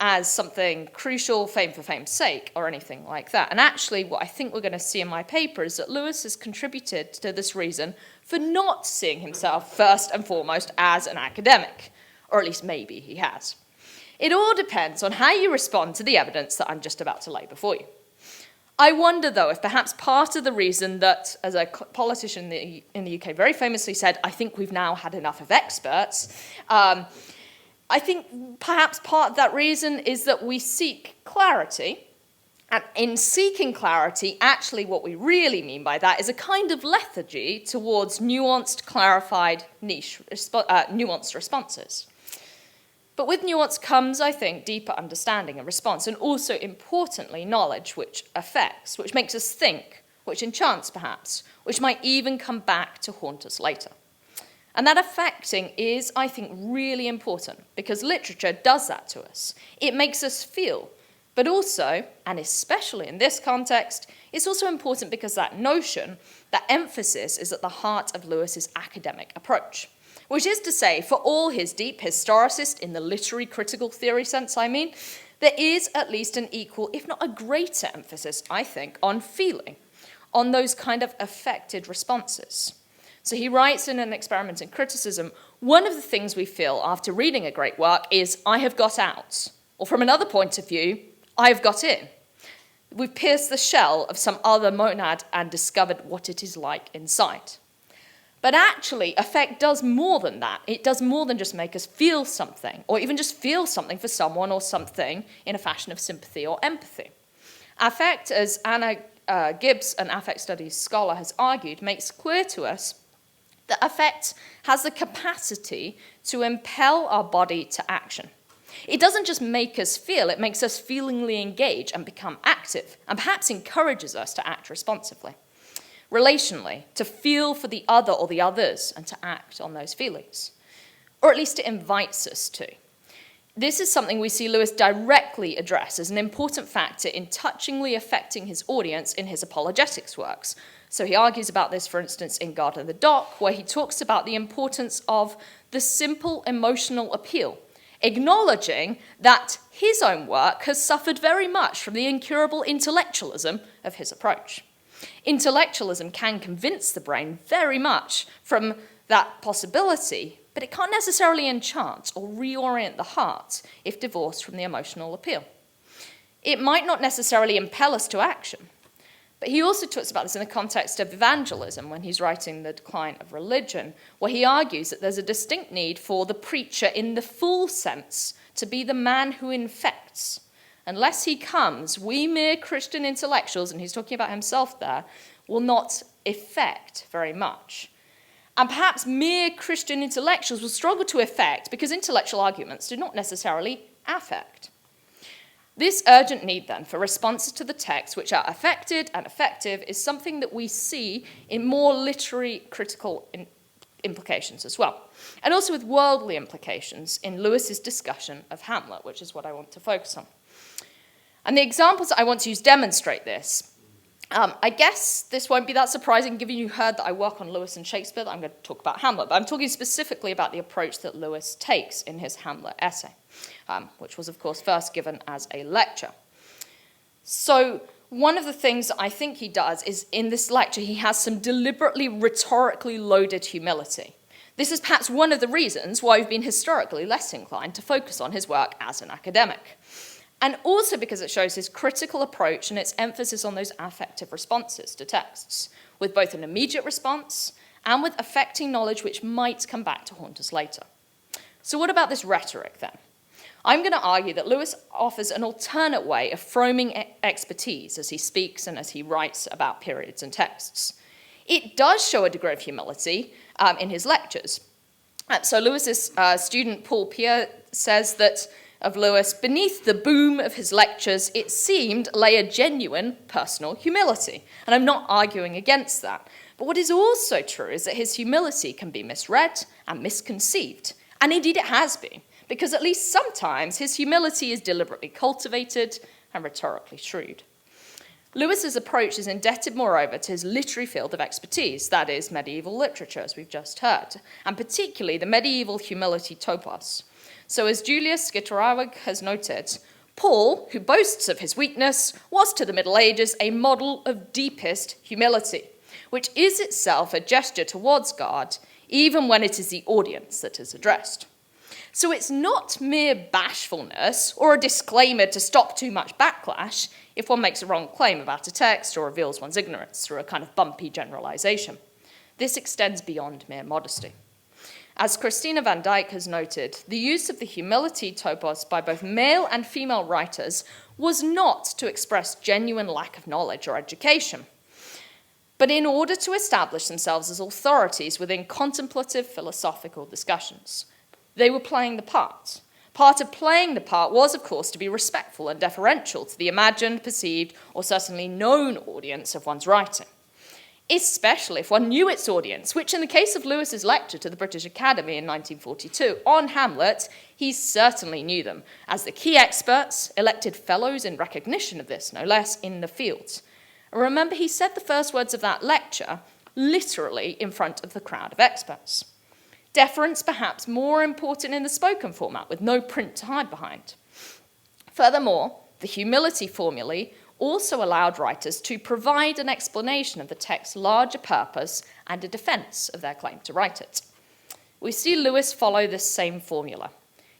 as something crucial, fame for fame's sake, or anything like that. And actually, what I think we're going to see in my paper is that Lewis has contributed to this reason for not seeing himself first and foremost as an academic. Or at least maybe he has. It all depends on how you respond to the evidence that I'm just about to lay before you. I wonder, though, if perhaps part of the reason that, as a politician in the UK very famously said, "I think we've now had enough of experts," I think perhaps part of that reason is that we seek clarity. And in seeking clarity, actually what we really mean by that is a kind of lethargy towards nuanced, clarified, nuanced responses. But with nuance comes, I think, deeper understanding and response, and also, importantly, knowledge which affects, which makes us think, which enchants, perhaps, which might even come back to haunt us later. And that affecting is, I think, really important, because literature does that to us. It makes us feel, but also, and especially in this context, it's also important because that notion, that emphasis, is at the heart of Lewis's academic approach. Which is to say, for all his deep historicist, in the literary critical theory sense, I mean, there is at least an equal, if not a greater emphasis, I think, on feeling, on those kind of affected responses. So he writes in An Experiment in Criticism, one of the things we feel after reading a great work is, I have got out. Or from another point of view, I have got in. We've pierced the shell of some other monad and discovered what it is like inside. But actually, affect does more than that. It does more than just make us feel something, or even just feel something for someone or something in a fashion of sympathy or empathy. Affect, as Anna Gibbs, an affect studies scholar, has argued, makes clear to us that affect has the capacity to impel our body to action. It doesn't just make us feel, it makes us feelingly engage and become active, and perhaps encourages us to act responsively. Relationally, to feel for the other or the others and to act on those feelings. Or at least it invites us to. This is something we see Lewis directly address as an important factor in touchingly affecting his audience in his apologetics works. So he argues about this, for instance, in God in the Dock, where he talks about the importance of the simple emotional appeal, acknowledging that his own work has suffered very much from the incurable intellectualism of his approach. Intellectualism can convince the brain very much from that possibility, but it can't necessarily enchant or reorient the heart if divorced from the emotional appeal. It might not necessarily impel us to action, But he also talks about this in the context of evangelism when he's writing The Decline of Religion, where he argues that there's a distinct need for the preacher in the full sense to be the man who infects. Unless he comes, we mere Christian intellectuals, and he's talking about himself there, will not effect very much. And perhaps mere Christian intellectuals will struggle to effect because intellectual arguments do not necessarily affect. This urgent need, then, for responses to the text which are affected and effective is something that we see in more literary critical implications as well, and also with worldly implications in Lewis's discussion of Hamlet, which is what I want to focus on. And the examples that I want to use demonstrate this. I guess this won't be that surprising, given you heard that I work on Lewis and Shakespeare, that I'm going to talk about Hamlet, but I'm talking specifically about the approach that Lewis takes in his Hamlet essay, which was, of course, first given as a lecture. So one of the things that I think he does is, in this lecture, he has some deliberately rhetorically loaded humility. This is perhaps one of the reasons why we've been historically less inclined to focus on his work as an academic. And also because it shows his critical approach and its emphasis on those affective responses to texts, with both an immediate response and with affecting knowledge which might come back to haunt us later. So what about this rhetoric, then? I'm going to argue that Lewis offers an alternate way of framing expertise as he speaks and as he writes about periods and texts. It does show a degree of humility in his lectures. So Lewis's student Paul Pierre says that of Lewis, beneath the boom of his lectures, it seemed lay a genuine personal humility. And I'm not arguing against that. But what is also true is that his humility can be misread and misconceived. And indeed it has been, because at least sometimes his humility is deliberately cultivated and rhetorically shrewd. Lewis's approach is indebted, moreover, to his literary field of expertise, that is, medieval literature, as we've just heard, and particularly the medieval humility topos. So as Julius Skytterawig has noted, Paul, who boasts of his weakness, was to the Middle Ages a model of deepest humility, which is itself a gesture towards God, even when it is the audience that is addressed. So it's not mere bashfulness or a disclaimer to stop too much backlash if one makes a wrong claim about a text or reveals one's ignorance through a kind of bumpy generalization. This extends beyond mere modesty. As Christina van Dijk has noted, the use of the humility topos by both male and female writers was not to express genuine lack of knowledge or education, but in order to establish themselves as authorities within contemplative philosophical discussions. They were playing the part. Part of playing the part was, of course, to be respectful and deferential to the imagined, perceived, or certainly known audience of one's writing, especially if one knew its audience, which in the case of Lewis's lecture to the British Academy in 1942 on Hamlet, he certainly knew them, as the key experts, elected fellows in recognition of this, no less, in the field. And remember, he said the first words of that lecture literally in front of the crowd of experts. Deference perhaps more important in the spoken format, with no print to hide behind. Furthermore, the humility formulae also allowed writers to provide an explanation of the text's larger purpose and a defense of their claim to write it. We see Lewis follow this same formula.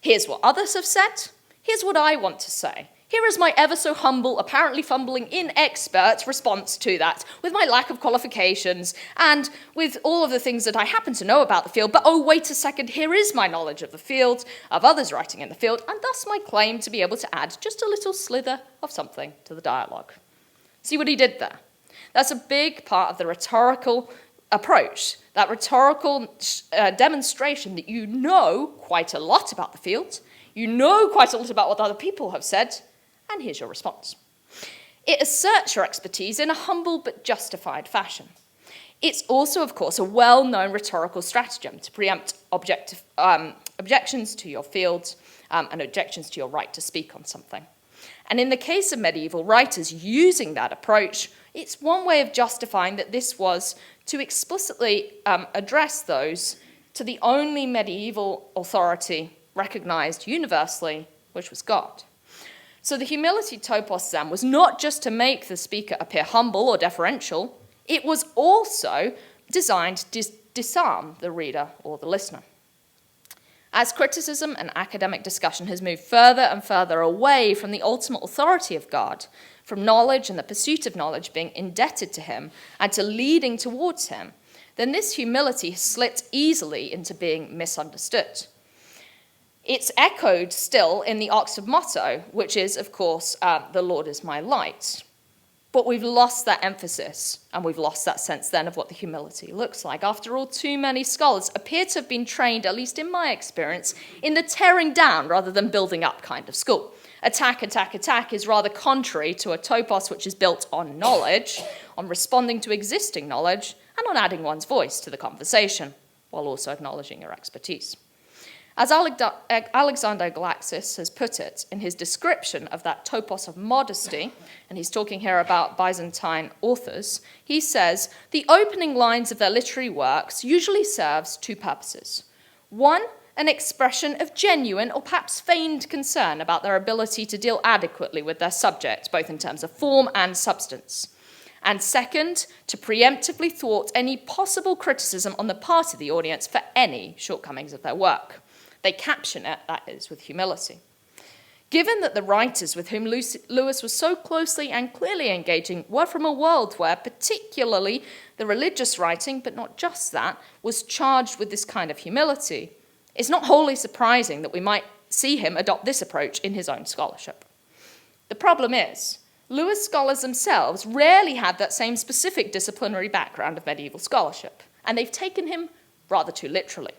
Here's what others have said. Here's what I want to say. Here is my ever so humble, apparently fumbling inexpert response to that, with my lack of qualifications and with all of the things that I happen to know about the field. But oh, wait a second, here is my knowledge of the field, of others writing in the field, and thus my claim to be able to add just a little slither of something to the dialogue. See what he did there? That's a big part of the rhetorical approach, that rhetorical demonstration that you know quite a lot about the field, you know quite a lot about what other people have said, and here's your response. It asserts your expertise in a humble but justified fashion. It's also, of course, a well-known rhetorical stratagem to preempt objections to your field and objections to your right to speak on something. And in the case of medieval writers using that approach, it's one way of justifying that this was to explicitly address those to the only medieval authority recognized universally, which was God. So the humility topos then was not just to make the speaker appear humble or deferential, it was also designed to disarm the reader or the listener. As criticism and academic discussion has moved further and further away from the ultimate authority of God, from knowledge and the pursuit of knowledge being indebted to him and to leading towards him, then this humility has slipped easily into being misunderstood. It's echoed still in the Oxford motto, which is, of course, the Lord is my light. But we've lost that emphasis, and we've lost that sense then of what the humility looks like. After all, too many scholars appear to have been trained, at least in my experience, in the tearing down rather than building up kind of school. Attack, attack, attack is rather contrary to a topos which is built on knowledge, on responding to existing knowledge, and on adding one's voice to the conversation, while also acknowledging your expertise. As Alexander Galaxis has put it in his description of that topos of modesty, and he's talking here about Byzantine authors, he says, the opening lines of their literary works usually serves two purposes. One, an expression of genuine or perhaps feigned concern about their ability to deal adequately with their subject, both in terms of form and substance. And second, to preemptively thwart any possible criticism on the part of the audience for any shortcomings of their work. They caption it, that is, with humility. Given that the writers with whom Lewis was so closely and clearly engaging were from a world where particularly the religious writing, but not just that, was charged with this kind of humility, it's not wholly surprising that we might see him adopt this approach in his own scholarship. The problem is, Lewis scholars themselves rarely had that same specific disciplinary background of medieval scholarship, and they've taken him rather too literally.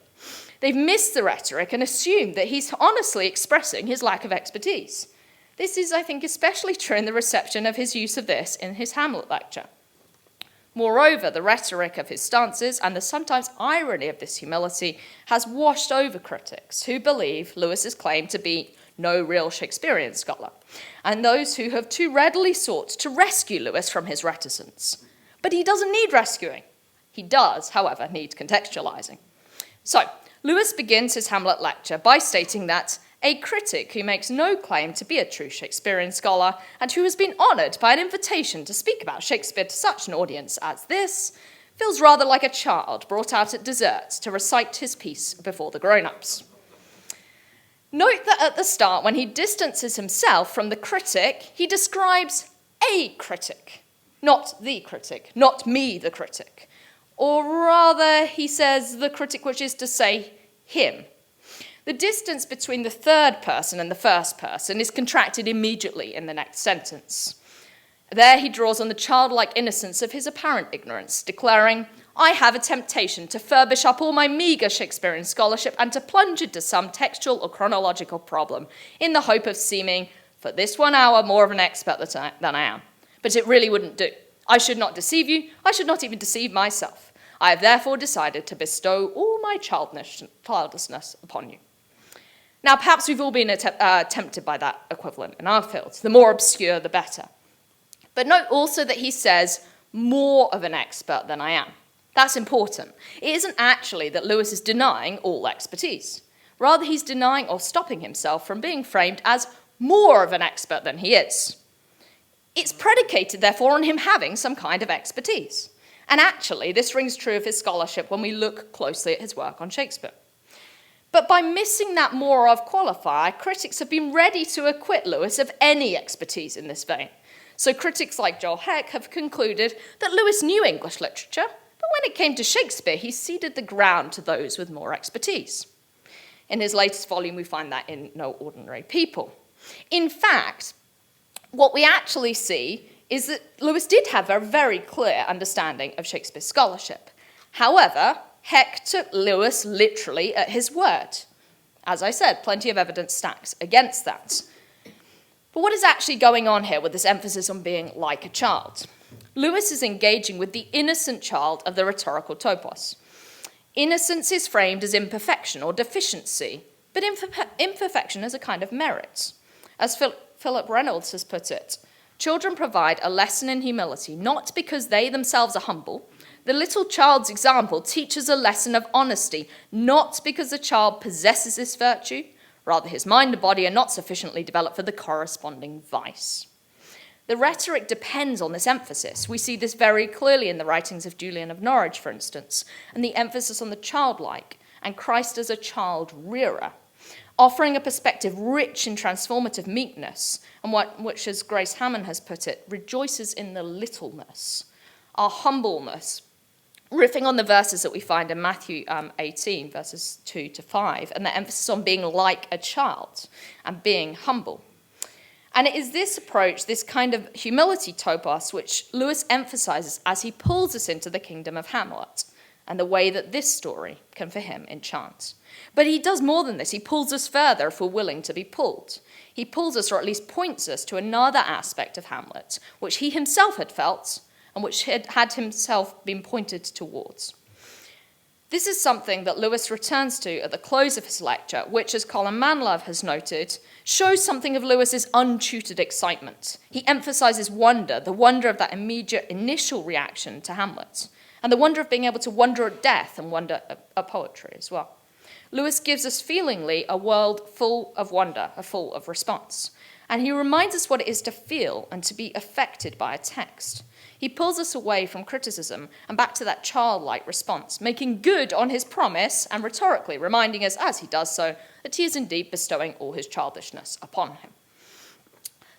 They've missed the rhetoric and assumed that he's honestly expressing his lack of expertise. This is, I think, especially true in the reception of his use of this in his Hamlet lecture. Moreover, the rhetoric of his stances and the sometimes irony of this humility has washed over critics who believe Lewis's claim to be no real Shakespearean scholar, and those who have too readily sought to rescue Lewis from his reticence. But he doesn't need rescuing. He does, however, need contextualizing. So, Lewis begins his Hamlet lecture by stating that a critic who makes no claim to be a true Shakespearean scholar and who has been honoured by an invitation to speak about Shakespeare to such an audience as this feels rather like a child brought out at dessert to recite his piece before the grown-ups. Note that at the start, when he distances himself from the critic, he describes a critic, not the critic, not me, the critic. Or rather, he says the critic, which is to say, him. The distance between the third person and the first person is contracted immediately in the next sentence. There he draws on the childlike innocence of his apparent ignorance, declaring, I have a temptation to furbish up all my meagre Shakespearean scholarship and to plunge into some textual or chronological problem in the hope of seeming, for this 1 hour, more of an expert than I am. But it really wouldn't do. I should not deceive you. I should not even deceive myself. I have therefore decided to bestow all my childlessness upon you. Now, perhaps we've all been tempted by that equivalent in our fields. The more obscure, the better. But note also that he says, more of an expert than I am. That's important. It isn't actually that Lewis is denying all expertise. Rather, he's denying or stopping himself from being framed as more of an expert than he is. It's predicated, therefore, on him having some kind of expertise. And actually, this rings true of his scholarship when we look closely at his work on Shakespeare. But by missing that more of qualifier, critics have been ready to acquit Lewis of any expertise in this vein. So critics like Joel Heck have concluded that Lewis knew English literature, but when it came to Shakespeare, he ceded the ground to those with more expertise. In his latest volume, we find that in No Ordinary People. In fact, what we actually see is that Lewis did have a very clear understanding of Shakespeare's scholarship. However, Heck took Lewis literally at his word. As I said, plenty of evidence stacks against that. But what is actually going on here with this emphasis on being like a child? Lewis is engaging with the innocent child of the rhetorical topos. Innocence is framed as imperfection or deficiency, but imperfection as a kind of merit. As Philip Reynolds has put it, children provide a lesson in humility not because they themselves are humble. The little child's example teaches a lesson of honesty, not because the child possesses this virtue. Rather, his mind and body are not sufficiently developed for the corresponding vice. The rhetoric depends on this emphasis. We see this very clearly in the writings of Julian of Norwich, for instance, and the emphasis on the childlike, and Christ as a child rearer. offering a perspective rich in transformative meekness, and which, as Grace Hammond has put it, rejoices in the littleness, our humbleness, riffing on the verses that we find in Matthew 18, verses 2 to 5, and the emphasis on being like a child and being humble. And it is this approach, this kind of humility topos, which Lewis emphasizes as he pulls us into the kingdom of Hamlet and the way that this story can, for him, enchant. But he does more than this. He pulls us further if we're willing to be pulled. He pulls us, or at least points us, to another aspect of Hamlet, which he himself had felt and which had himself been pointed towards. This is something that Lewis returns to at the close of his lecture, which, as Colin Manlove has noted, shows something of Lewis's untutored excitement. He emphasizes wonder, the wonder of that immediate initial reaction to Hamlet, and the wonder of being able to wonder at death and wonder at poetry as well. Lewis gives us feelingly a world full of wonder, full of response. And he reminds us what it is to feel and to be affected by a text. He pulls us away from criticism and back to that childlike response, making good on his promise and rhetorically reminding us, as he does so, that he is indeed bestowing all his childishness upon him.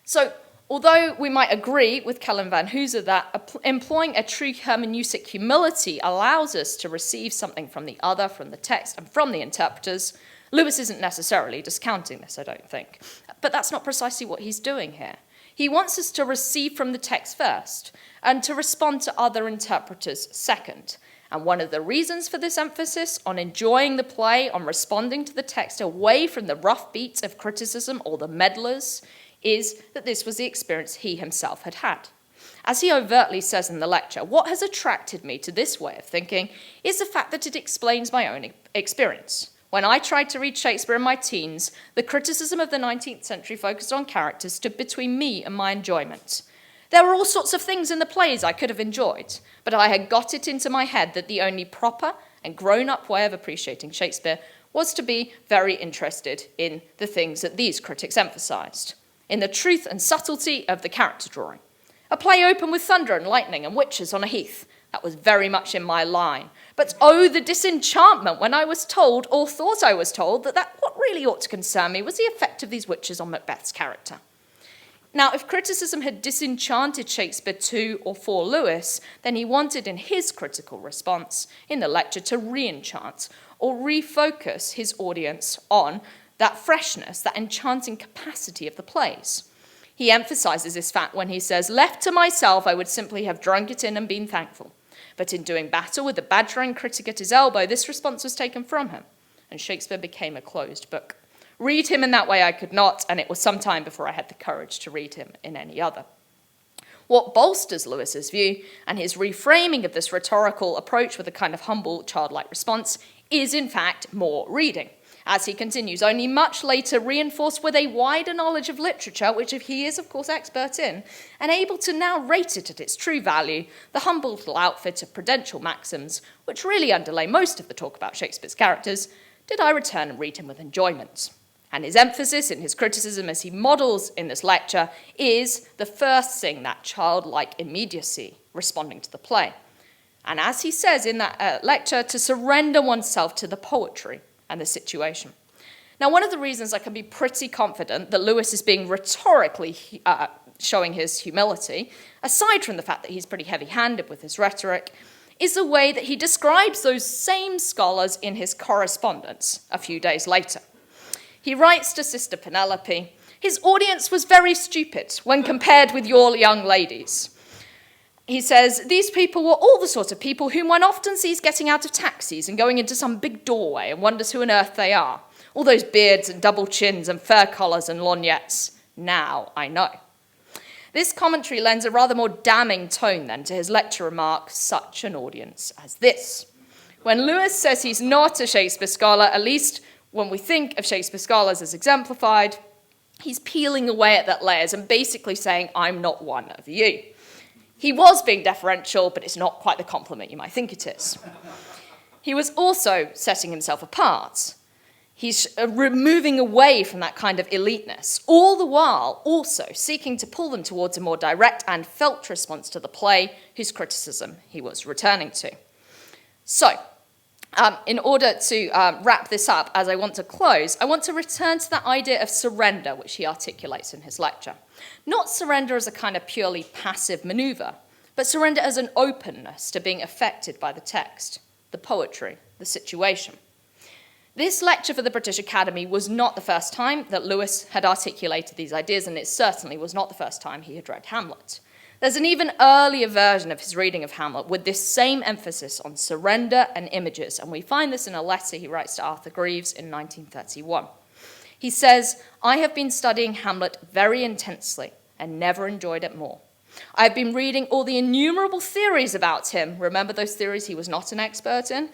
So, although we might agree with Kellen van Hooser that employing a true hermeneutic humility allows us to receive something from the other, from the text, and from the interpreters, Lewis isn't necessarily discounting this, I don't think. But that's not precisely what he's doing here. He wants us to receive from the text first, and to respond to other interpreters second. And one of the reasons for this emphasis on enjoying the play, on responding to the text away from the rough beats of criticism or the meddlers, is that this was the experience he himself had had. As he overtly says in the lecture, what has attracted me to this way of thinking is the fact that it explains my own experience. When I tried to read Shakespeare in my teens, the criticism of the 19th century focused on characters stood between me and my enjoyment. There were all sorts of things in the plays I could have enjoyed, but I had got it into my head that the only proper and grown-up way of appreciating Shakespeare was to be very interested in the things that these critics emphasised, in the truth and subtlety of the character drawing. A play opened with thunder and lightning and witches on a heath. That was very much in my line. But oh, the disenchantment when I was told, or thought I was told, that what really ought to concern me was the effect of these witches on Macbeth's character. Now, if criticism had disenchanted Shakespeare to or for Lewis, then he wanted in his critical response in the lecture to re-enchant or refocus his audience on that freshness, that enchanting capacity of the plays. He emphasizes this fact when he says, left to myself, I would simply have drunk it in and been thankful. But in doing battle with the badgering critic at his elbow, this response was taken from him, and Shakespeare became a closed book. Read him in that way I could not, and it was some time before I had the courage to read him in any other. What bolsters Lewis's view and his reframing of this rhetorical approach with a kind of humble, childlike response is, in fact, more reading. As he continues, only much later reinforced with a wider knowledge of literature, which he is, of course, expert in, and able to now rate it at its true value, the humble little outfit of prudential maxims, which really underlay most of the talk about Shakespeare's characters, did I return and read him with enjoyment. And his emphasis in his criticism, as he models in this lecture, is the first thing, that childlike immediacy, responding to the play. And as he says in that lecture, to surrender oneself to the poetry and the situation. Now, one of the reasons I can be pretty confident that Lewis is being rhetorically showing his humility, aside from the fact that he's pretty heavy-handed with his rhetoric, is the way that he describes those same scholars in his correspondence a few days later. He writes to Sister Penelope, his audience was very stupid when compared with your young ladies. He says, these people were all the sort of people whom one often sees getting out of taxis and going into some big doorway and wonders who on earth they are. All those beards and double chins and fur collars and lorgnettes. Now I know. This commentary lends a rather more damning tone then to his lecture remark, such an audience as this. When Lewis says he's not a Shakespeare scholar, at least when we think of Shakespeare scholars as exemplified, he's peeling away at that layers and basically saying, I'm not one of you. He was being deferential, but it's not quite the compliment you might think it is. He was also setting himself apart. He's moving away from that kind of eliteness, all the while also seeking to pull them towards a more direct and felt response to the play, whose criticism he was returning to. So, in order to wrap this up, as I want to close, I want to return to that idea of surrender, which he articulates in his lecture. Not surrender as a kind of purely passive maneuver, but surrender as an openness to being affected by the text, the poetry, the situation. This lecture for the British Academy was not the first time that Lewis had articulated these ideas, and it certainly was not the first time he had read Hamlet. There's an even earlier version of his reading of Hamlet with this same emphasis on surrender and images, and we find this in a letter he writes to Arthur Greeves in 1931. He says, "I have been studying Hamlet very intensely and never enjoyed it more. I have been reading all the innumerable theories about him." Remember those theories he was not an expert in?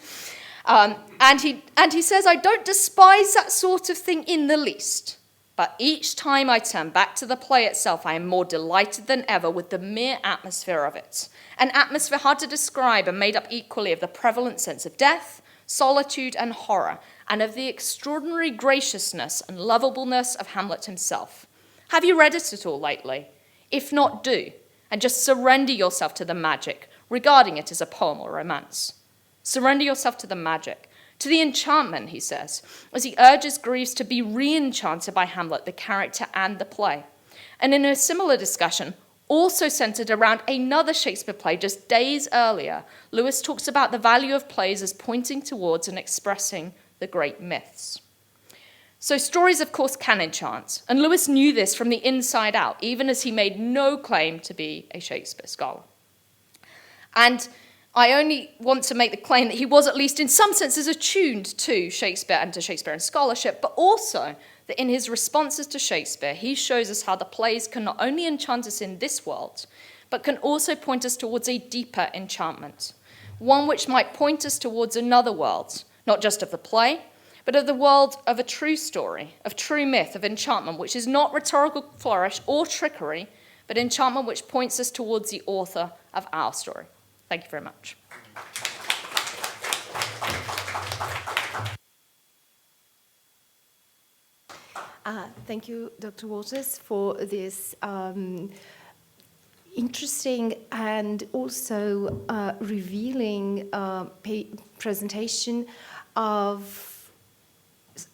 And he says, "I don't despise that sort of thing in the least. But each time I turn back to the play itself, I am more delighted than ever with the mere atmosphere of it. An atmosphere hard to describe and made up equally of the prevalent sense of death, solitude, and horror, and of the extraordinary graciousness and lovableness of Hamlet himself. Have you read it at all lately? If not, do, and just surrender yourself to the magic, regarding it as a poem or romance. Surrender yourself to the magic, to the enchantment," he says, as he urges Greeves to be re-enchanted by Hamlet, the character and the play. And in a similar discussion, also centered around another Shakespeare play just days earlier, Lewis talks about the value of plays as pointing towards and expressing the great myths. So stories, of course, can enchant, and Lewis knew this from the inside out, even as he made no claim to be a Shakespeare scholar. And I only want to make the claim that he was, at least in some senses, attuned to Shakespeare and to Shakespearean scholarship, but also that in his responses to Shakespeare, he shows us how the plays can not only enchant us in this world, but can also point us towards a deeper enchantment, one which might point us towards another world, not just of the play, but of the world of a true story, of true myth, of enchantment, which is not rhetorical flourish or trickery, but enchantment which points us towards the author of our story. Thank you very much. Thank you, Dr. Waters, for this interesting and also revealing presentation of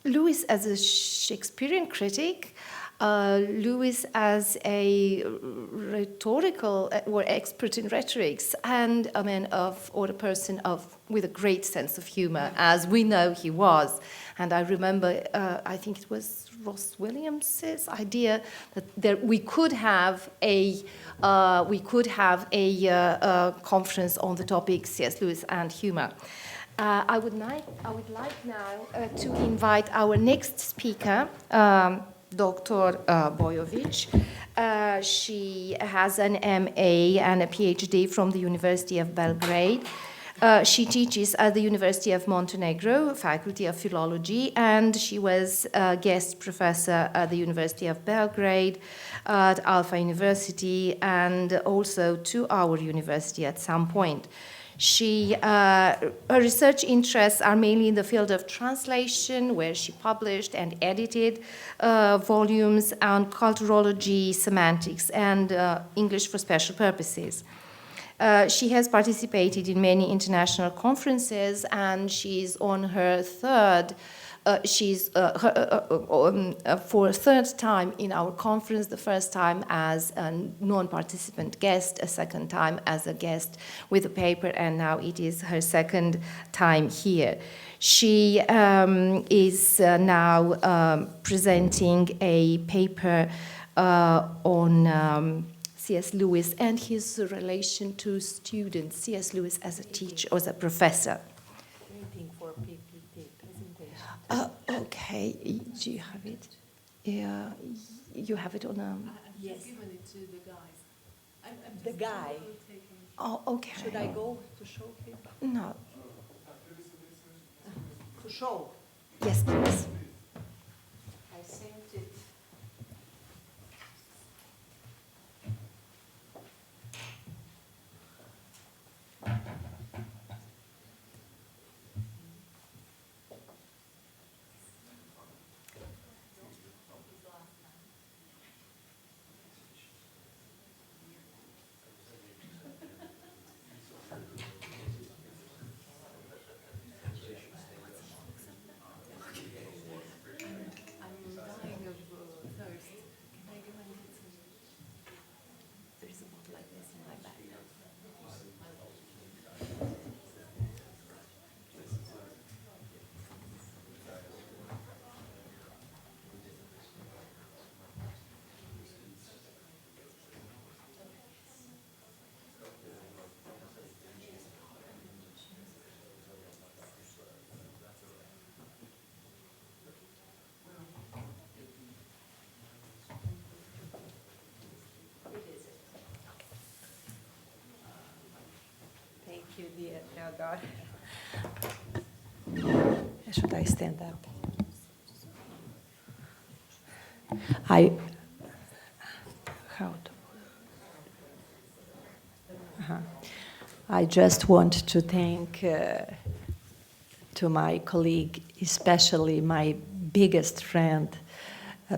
Lewis as a Shakespearean critic, Lewis as a rhetorical or expert in rhetorics, and a man of, or a person of, with a great sense of humor, as we know he was. And I remember, I think it was Ross Williams's idea that we could have a conference on the topic C.S. Lewis and humor. I would like now to invite our next speaker, Dr. Bojović. She has an MA and a PhD from the University of Belgrade. She teaches at the University of Montenegro, Faculty of Philology, and she was a guest professor at the University of Belgrade, at Alpha University, and also to our university at some point. Her research interests are mainly in the field of translation, where she published and edited volumes on culturology, semantics, and English for special purposes. She has participated in many international conferences, and she's on her third. For a third time in our conference, the first time as a non-participant guest, a second time as a guest with a paper, and now it is her second time here. She is now presenting a paper on C.S. Lewis and his relation to students, C.S. Lewis as a teacher, as a professor. Waiting for PPT presentation. Okay, do you have it? Yeah, you have it on a... Yes. Given it to the guys. The guy. Oh, okay. Should I go to show him? No. To show? Yes, please. I sent it. dear Theodore. Should I stand up? I just want to thank to my colleague, especially my biggest friend,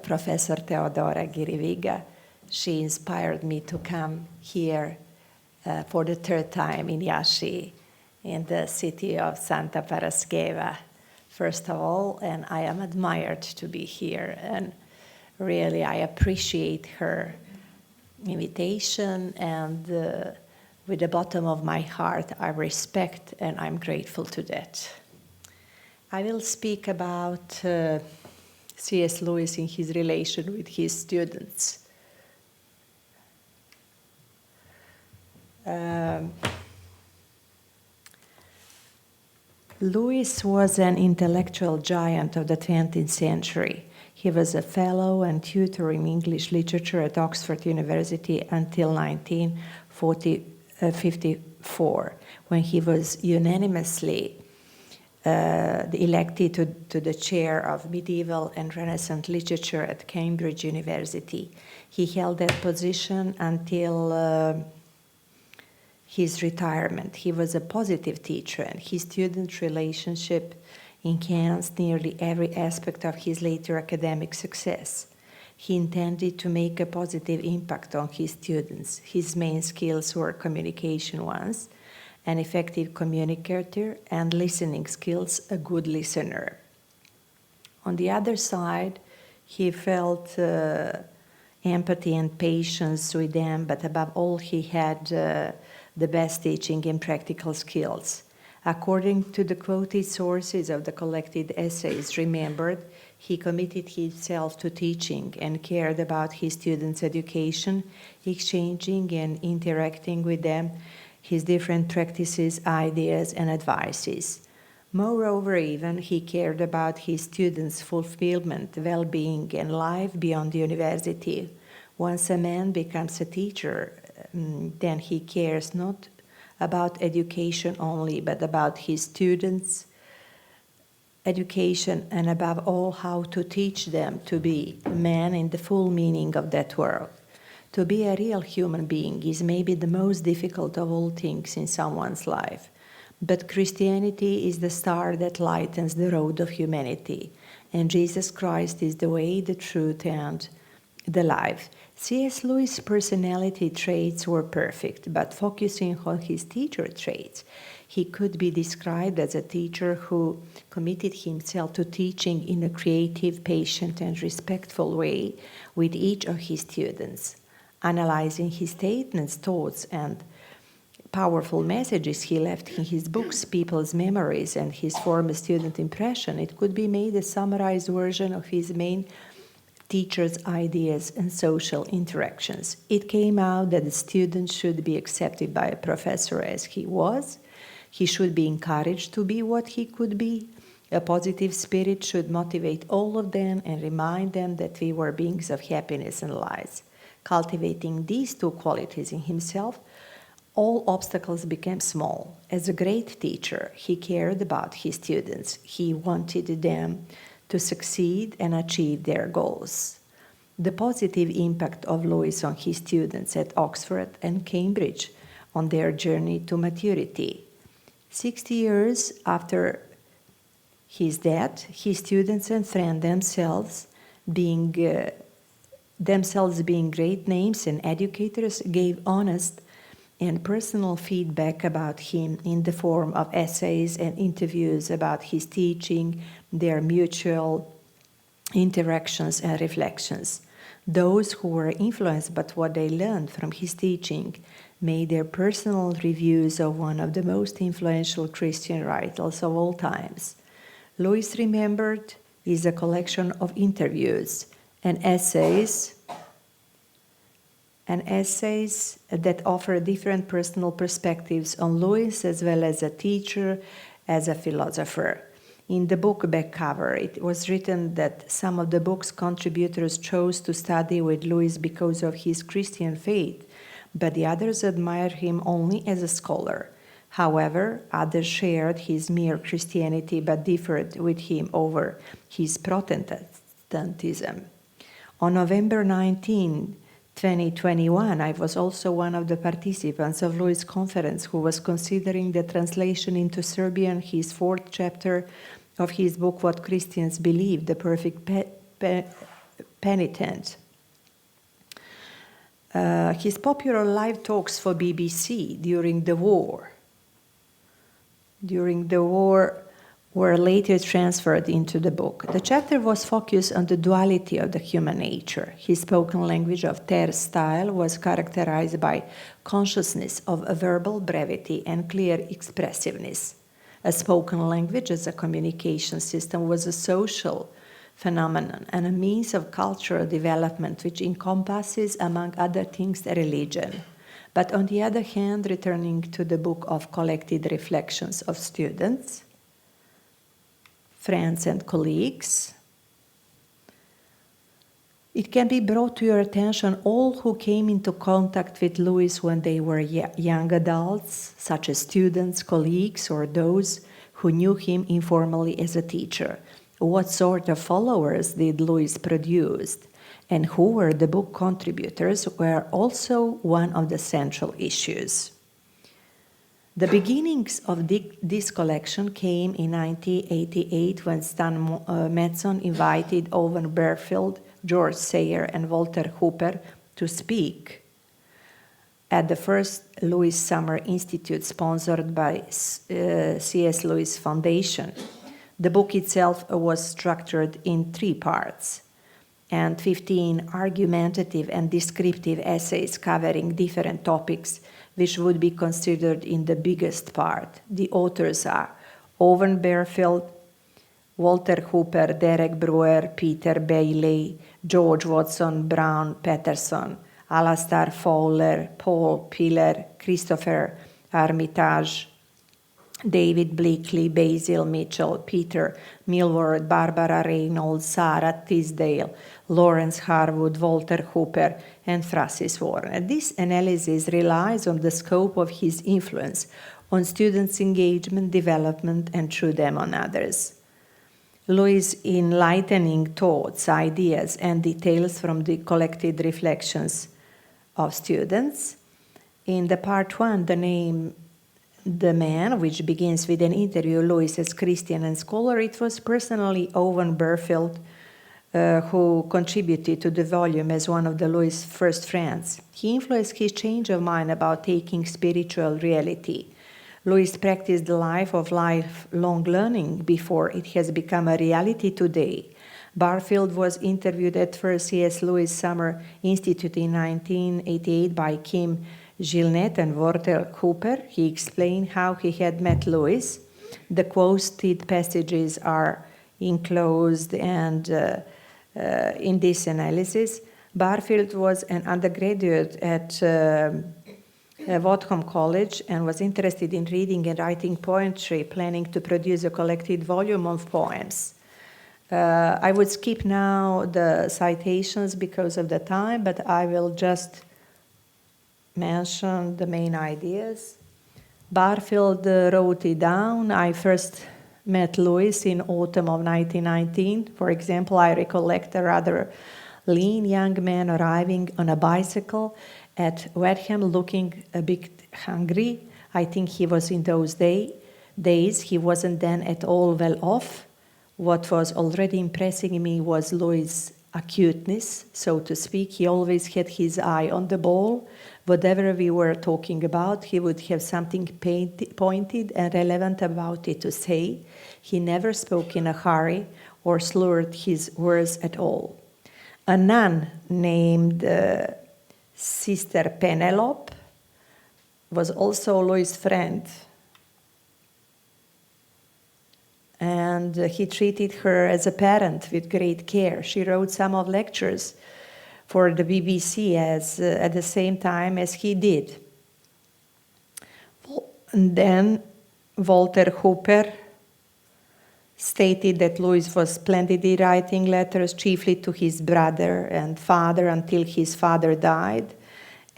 Professor Teodora Giriviga. She inspired me to come here for the third time in Iași, in the city of Santa Paraskeva, first of all, and I am admired to be here, and really I appreciate her invitation, and with the bottom of my heart I respect and I'm grateful to that. I will speak about C.S. Lewis in his relation with his students. Lewis was an intellectual giant of the 20th century. He was a fellow and tutor in English literature at Oxford University until 1954, when he was unanimously elected to the chair of medieval and Renaissance literature at Cambridge University. He held that position until his retirement. He was a positive teacher, and his student relationship enhanced nearly every aspect of his later academic success. He intended to make a positive impact on his students. His main skills were communication ones, an effective communicator, and listening skills, a good listener. On the other side, he felt empathy and patience with them, but above all, he had the best teaching and practical skills. According to the quoted sources of the collected essays remembered, he committed himself to teaching and cared about his students' education, exchanging and interacting with them his different practices, ideas, and advices. Moreover, even, he cared about his students' fulfillment, well-being, and life beyond the university. Once a man becomes a teacher, then he cares not about education only, but about his students' education, and above all, how to teach them to be men in the full meaning of that word. To be a real human being is maybe the most difficult of all things in someone's life. But Christianity is the star that lightens the road of humanity, and Jesus Christ is the way, the truth, and the life. C.S. Lewis' personality traits were perfect, but focusing on his teacher traits, he could be described as a teacher who committed himself to teaching in a creative, patient, and respectful way with each of his students. Analyzing his statements, thoughts, and powerful messages he left in his books, People's Memories, and his former student impression, it could be made a summarized version of his main teacher's ideas and social interactions. It came out that the student should be accepted by a professor as he was. He should be encouraged to be what he could be. A positive spirit should motivate all of them and remind them that we were beings of happiness and light. Cultivating these two qualities in himself, all obstacles became small. As a great teacher, he cared about his students. He wanted them to succeed and achieve their goals. The positive impact of Lewis on his students at Oxford and Cambridge on their journey to maturity. 60 years after his death, his students and friends themselves being great names and educators, gave honest and personal feedback about him in the form of essays and interviews about his teaching, their mutual interactions and reflections. Those who were influenced by what they learned from his teaching made their personal reviews of one of the most influential Christian writers of all times. Lewis Remembered is a collection of interviews and essays that offer different personal perspectives on Lewis as well as a teacher, as a philosopher. In the book back cover, it was written that some of the book's contributors chose to study with Lewis because of his Christian faith, but the others admired him only as a scholar. However, others shared his mere Christianity but differed with him over his Protestantism. On November 19, 2021, I was also one of the participants of Louis' conference who was considering the translation into Serbian his fourth chapter of his book, What Christians Believe, The Perfect Penitent. His popular live talks for BBC during the war were later transferred into the book. The chapter was focused on the duality of the human nature. His spoken language of terse style was characterized by consciousness of a verbal brevity and clear expressiveness. A spoken language as a communication system was a social phenomenon and a means of cultural development which encompasses, among other things, religion. But on the other hand, returning to the book of collected reflections of students, friends and colleagues, it can be brought to your attention all who came into contact with Louis when they were young adults, such as students, colleagues, or those who knew him informally as a teacher. What sort of followers did Louis produce, and who were the book contributors were also one of the central issues. The beginnings of this collection came in 1988 when Stan Metson invited Owen Berfield, George Sayer, and Walter Hooper to speak at the first Louis Summer Institute sponsored by C.S. Lewis Foundation. The book itself was structured in 3 parts and 15 argumentative and descriptive essays covering different topics which would be considered in the biggest part. The authors are Owen Berfield, Walter Hooper, Derek Brewer, Peter Bailey, George Watson, Brown Patterson, Alastair Fowler, Paul Piller, Christopher Armitage, David Bleakley, Basil Mitchell, Peter Milward, Barbara Reynolds, Sarah Tisdale, Lawrence Harwood, Walter Hooper, and Francis Warner. This analysis relies on the scope of his influence on students' engagement, development, and through them on others. Louis' enlightening thoughts, ideas, and details from the collected reflections of students. In the part 1, the name The Man, which begins with an interview Louis as Christian and scholar, it was personally Owen Berfield who contributed to the volume as one of the Louis' first friends. He influenced his change of mind about taking spiritual reality. Louis practiced the life of lifelong learning before it has become a reality today. Barfield was interviewed at first C.S. Lewis Summer Institute in 1988 by Kim Gilnet and Walter Hooper. He explained how he had met Louis. The quoted passages are enclosed and in this analysis. Barfield was an undergraduate at Wadham College and was interested in reading and writing poetry, planning to produce a collected volume of poems. I would skip now the citations because of the time, but I will just mention the main ideas. Barfield wrote it down. I first met Louis in autumn of 1919. For example, I recollect a rather lean young man arriving on a bicycle at Wadham looking a bit hungry. I think he was in those days. He wasn't then at all well off. What was already impressing me was Louis' acuteness, so to speak. He always had his eye on the ball. Whatever we were talking about, he would have something pointed and relevant about it to say. He never spoke in a hurry or slurred his words at all. A nun named Sister Penelope was also Louis' friend. And he treated her as a parent with great care. She wrote some of lectures for the BBC at the same time as he did. And then Walter Hooper stated that Louis was splendidly writing letters, chiefly to his brother and father until his father died.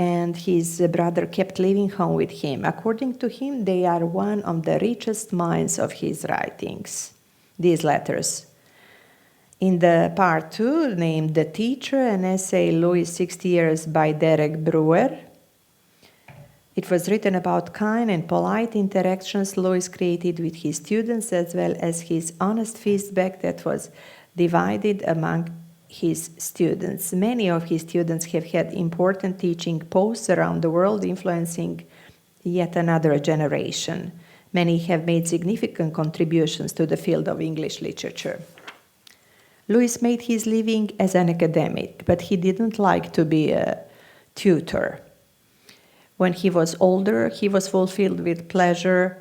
and his brother kept living home with him. According to him, they are one of the richest minds of his writings, these letters. In the part 2, named The Teacher, an essay, Louis 60 Years by Derek Brewer, it was written about kind and polite interactions Louis created with his students, as well as his honest feedback that was divided among his students. Many of his students have had important teaching posts around the world, influencing yet another generation. Many have made significant contributions to the field of English literature. Louis made his living as an academic, but he didn't like to be a tutor. When he was older, he was fulfilled with pleasure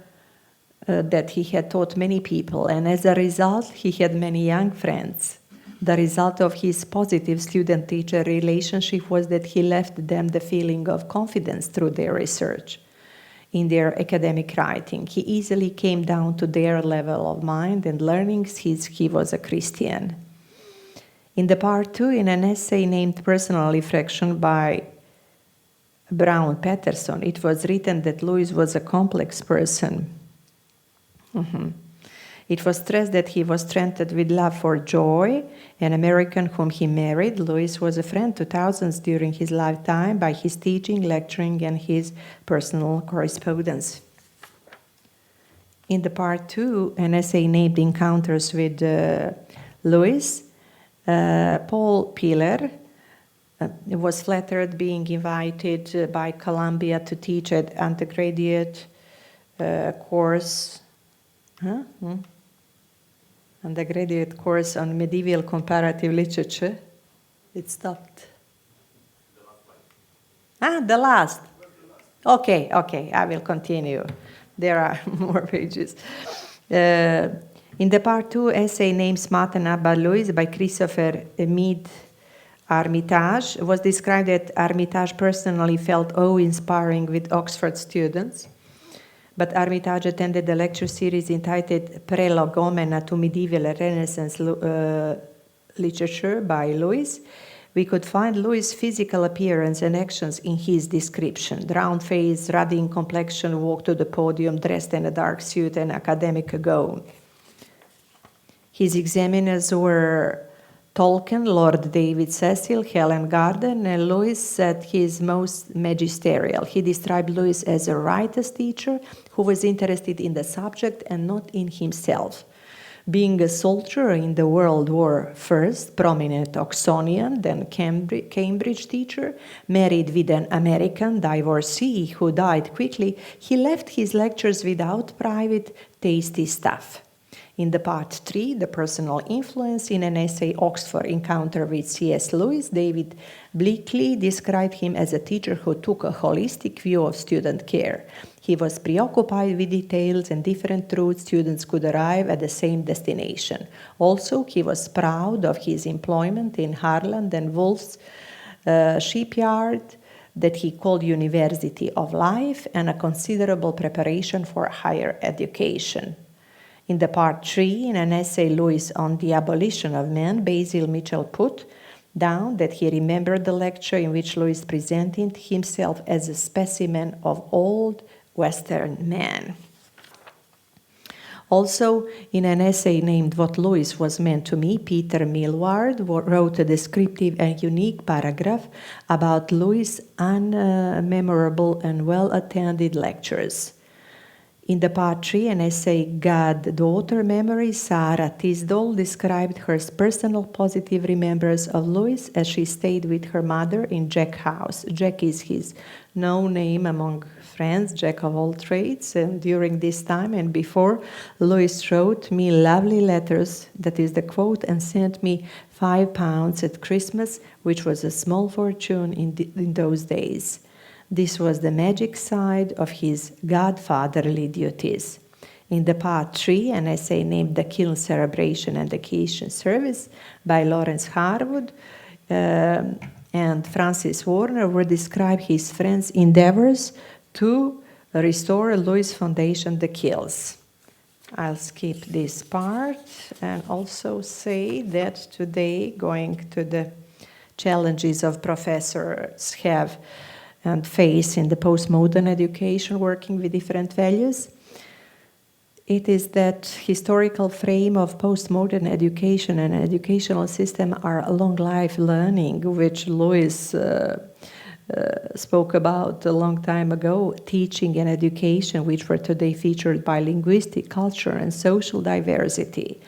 that he had taught many people, and as a result, he had many young friends. The result of his positive student-teacher relationship was that he left them the feeling of confidence through their research. In their academic writing, he easily came down to their level of mind and learning since he was a Christian. In the part 2, in an essay named Personal Reflection by Brown Patterson, it was written that Louis was a complex person. It was stressed that he was strengthened with love for Joy, an American whom he married. Louis was a friend to thousands during his lifetime by his teaching, lecturing, and his personal correspondence. In the part 2, an essay named Encounters with Louis, Paul Piller was flattered being invited by Columbia to teach an undergraduate course. Undergraduate course on medieval comparative literature. It stopped. The last. Okay, I will continue. There are more pages. In the part 2 essay named Smatana by Louis by Christopher Meade Armitage, was described that Armitage personally felt awe-inspiring with Oxford students. But Armitage attended the lecture series entitled Prolegomena to Medieval Renaissance Literature by Louis. We could find Louis' physical appearance and actions in his description. Round face, ruddy complexion, walked to the podium dressed in a dark suit and academic gown. His examiners were Tolkien, Lord David Cecil, Helen Garden, and Louis said he is most magisterial. He described Louis as a writer's teacher who was interested in the subject and not in himself. Being a soldier in the World War I, prominent Oxonian, then Cambridge teacher, married with an American divorcee who died quickly, he left his lectures without private, tasty stuff. In the part 3, the personal influence, in an essay, Oxford Encounter with C.S. Lewis, David Bleakley described him as a teacher who took a holistic view of student care. He was preoccupied with details and different routes students could arrive at the same destination. Also, he was proud of his employment in Harland and Wolff's shipyard that he called University of Life and a considerable preparation for higher education. In the part 3, in an essay, Louis on the abolition of man, Basil Mitchell put down that he remembered the lecture in which Louis presented himself as a specimen of old Western man. Also, in an essay named What Louis Was Meant to Me, Peter Millward wrote a descriptive and unique paragraph about Louis' unmemorable and well-attended lectures. In the part 3, an essay, God-Daughter Memory, Sarah Tisdall described her personal positive remembrance of Louis as she stayed with her mother in Jack House. Jack is his known name among friends, Jack of all trades, and during this time and before, Louis wrote me lovely letters, that is the quote, and sent me £5 at Christmas, which was a small fortune in those days. This was the magic side of his godfatherly duties. In the part 3, an essay named The Kiln Celebration and the Cation Service by Lawrence Harwood and Francis Warner were described his friends' endeavors to restore Louis Foundation The Kills. I'll skip this part and also say that today, going to the challenges of professors have and face in the postmodern education working with different values. It is that historical frame of postmodern education and educational system are long life learning, which Lewis spoke about a long time ago, teaching and education, which were today featured by linguistic, culture, and social diversity.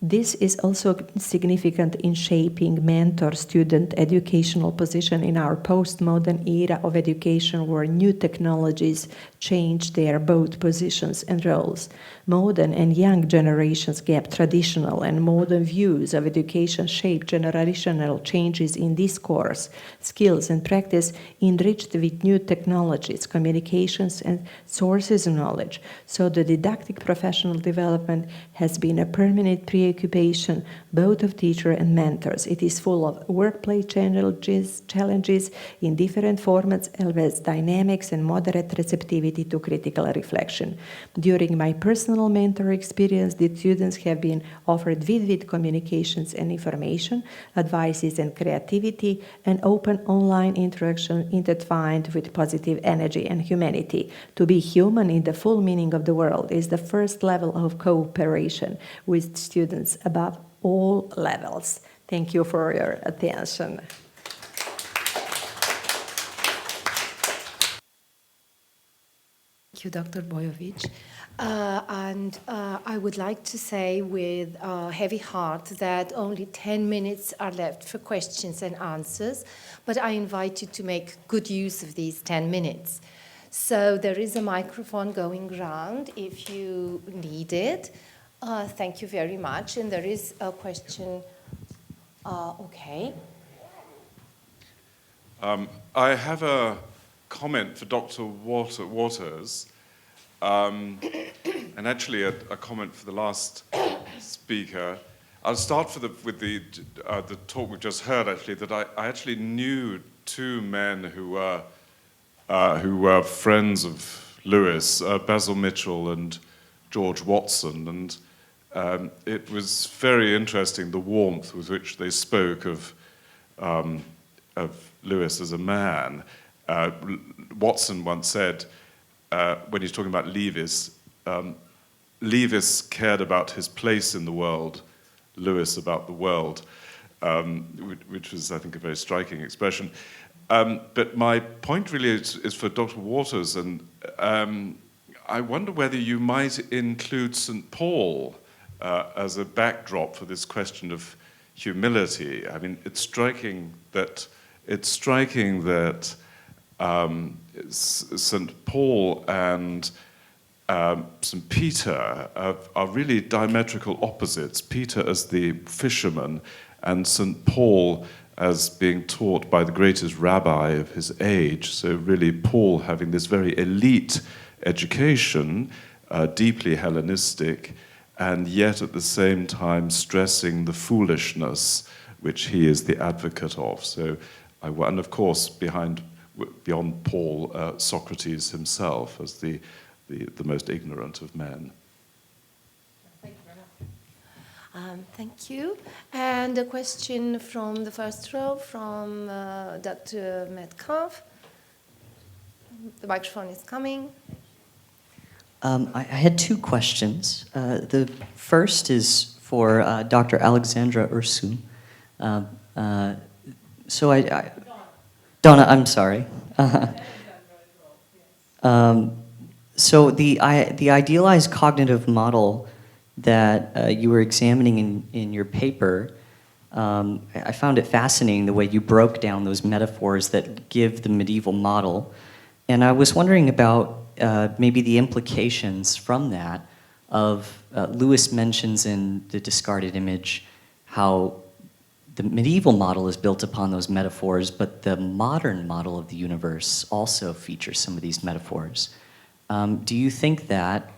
This is also significant in shaping mentor-student educational position in our postmodern era of education where new technologies change their both positions and roles. Modern and young generations gap traditional and modern views of education shape generational changes in discourse, skills, and practice enriched with new technologies, communications, and sources of knowledge. So the didactic professional development has been a permanent preoccupation both of teacher and mentors. It is full of workplace challenges in different formats, always dynamics and moderate receptivity to critical reflection. During my personal mentor experience, the students have been offered vivid communications and information, advices and creativity, and open online interaction intertwined with positive energy and humanity. To be human in the full meaning of the word is the first level of cooperation with students above all levels. Thank you for your attention. Thank you, Dr. Bojović. I would like to say with a heavy heart that only 10 minutes are left for questions and answers, but I invite you to make good use of these 10 minutes. So there is a microphone going around if you need it. Thank you very much. And there is a question. Okay. I have a comment for Dr. Waters, and actually a comment for the last speaker. I'll start with the talk we've just heard. Actually, that I actually knew two men who were friends of Lewis, Basil Mitchell and George Watson, and it was very interesting the warmth with which they spoke of Lewis as a man. Watson once said, when he's talking about Lewis, Lewis cared about his place in the world, Lewis about the world, which was, I think, a very striking expression. But my point really is for Dr. Waters, and I wonder whether you might include St. Paul as a backdrop for this question of humility. I mean, it's striking that St. Paul and St. Peter are really diametrical opposites. Peter as the fisherman and St. Paul as being taught by the greatest rabbi of his age. So really Paul having this very elite education, deeply Hellenistic, and yet at the same time stressing the foolishness which he is the advocate of. So, and of course, beyond Paul, Socrates himself as the most ignorant of men. Thank you very much. Thank you. And a question from the first row from Dr. Metcalf. The microphone is coming. I had two questions. The first is for Dr. Alexandra Ursu. Donna, I'm sorry. So the idealized cognitive model that you were examining in your paper, I found it fascinating the way you broke down those metaphors that give the medieval model. And I was wondering about maybe the implications from that of, Lewis mentions in The Discarded Image how the medieval model is built upon those metaphors, but the modern model of the universe also features some of these metaphors. Do you think that,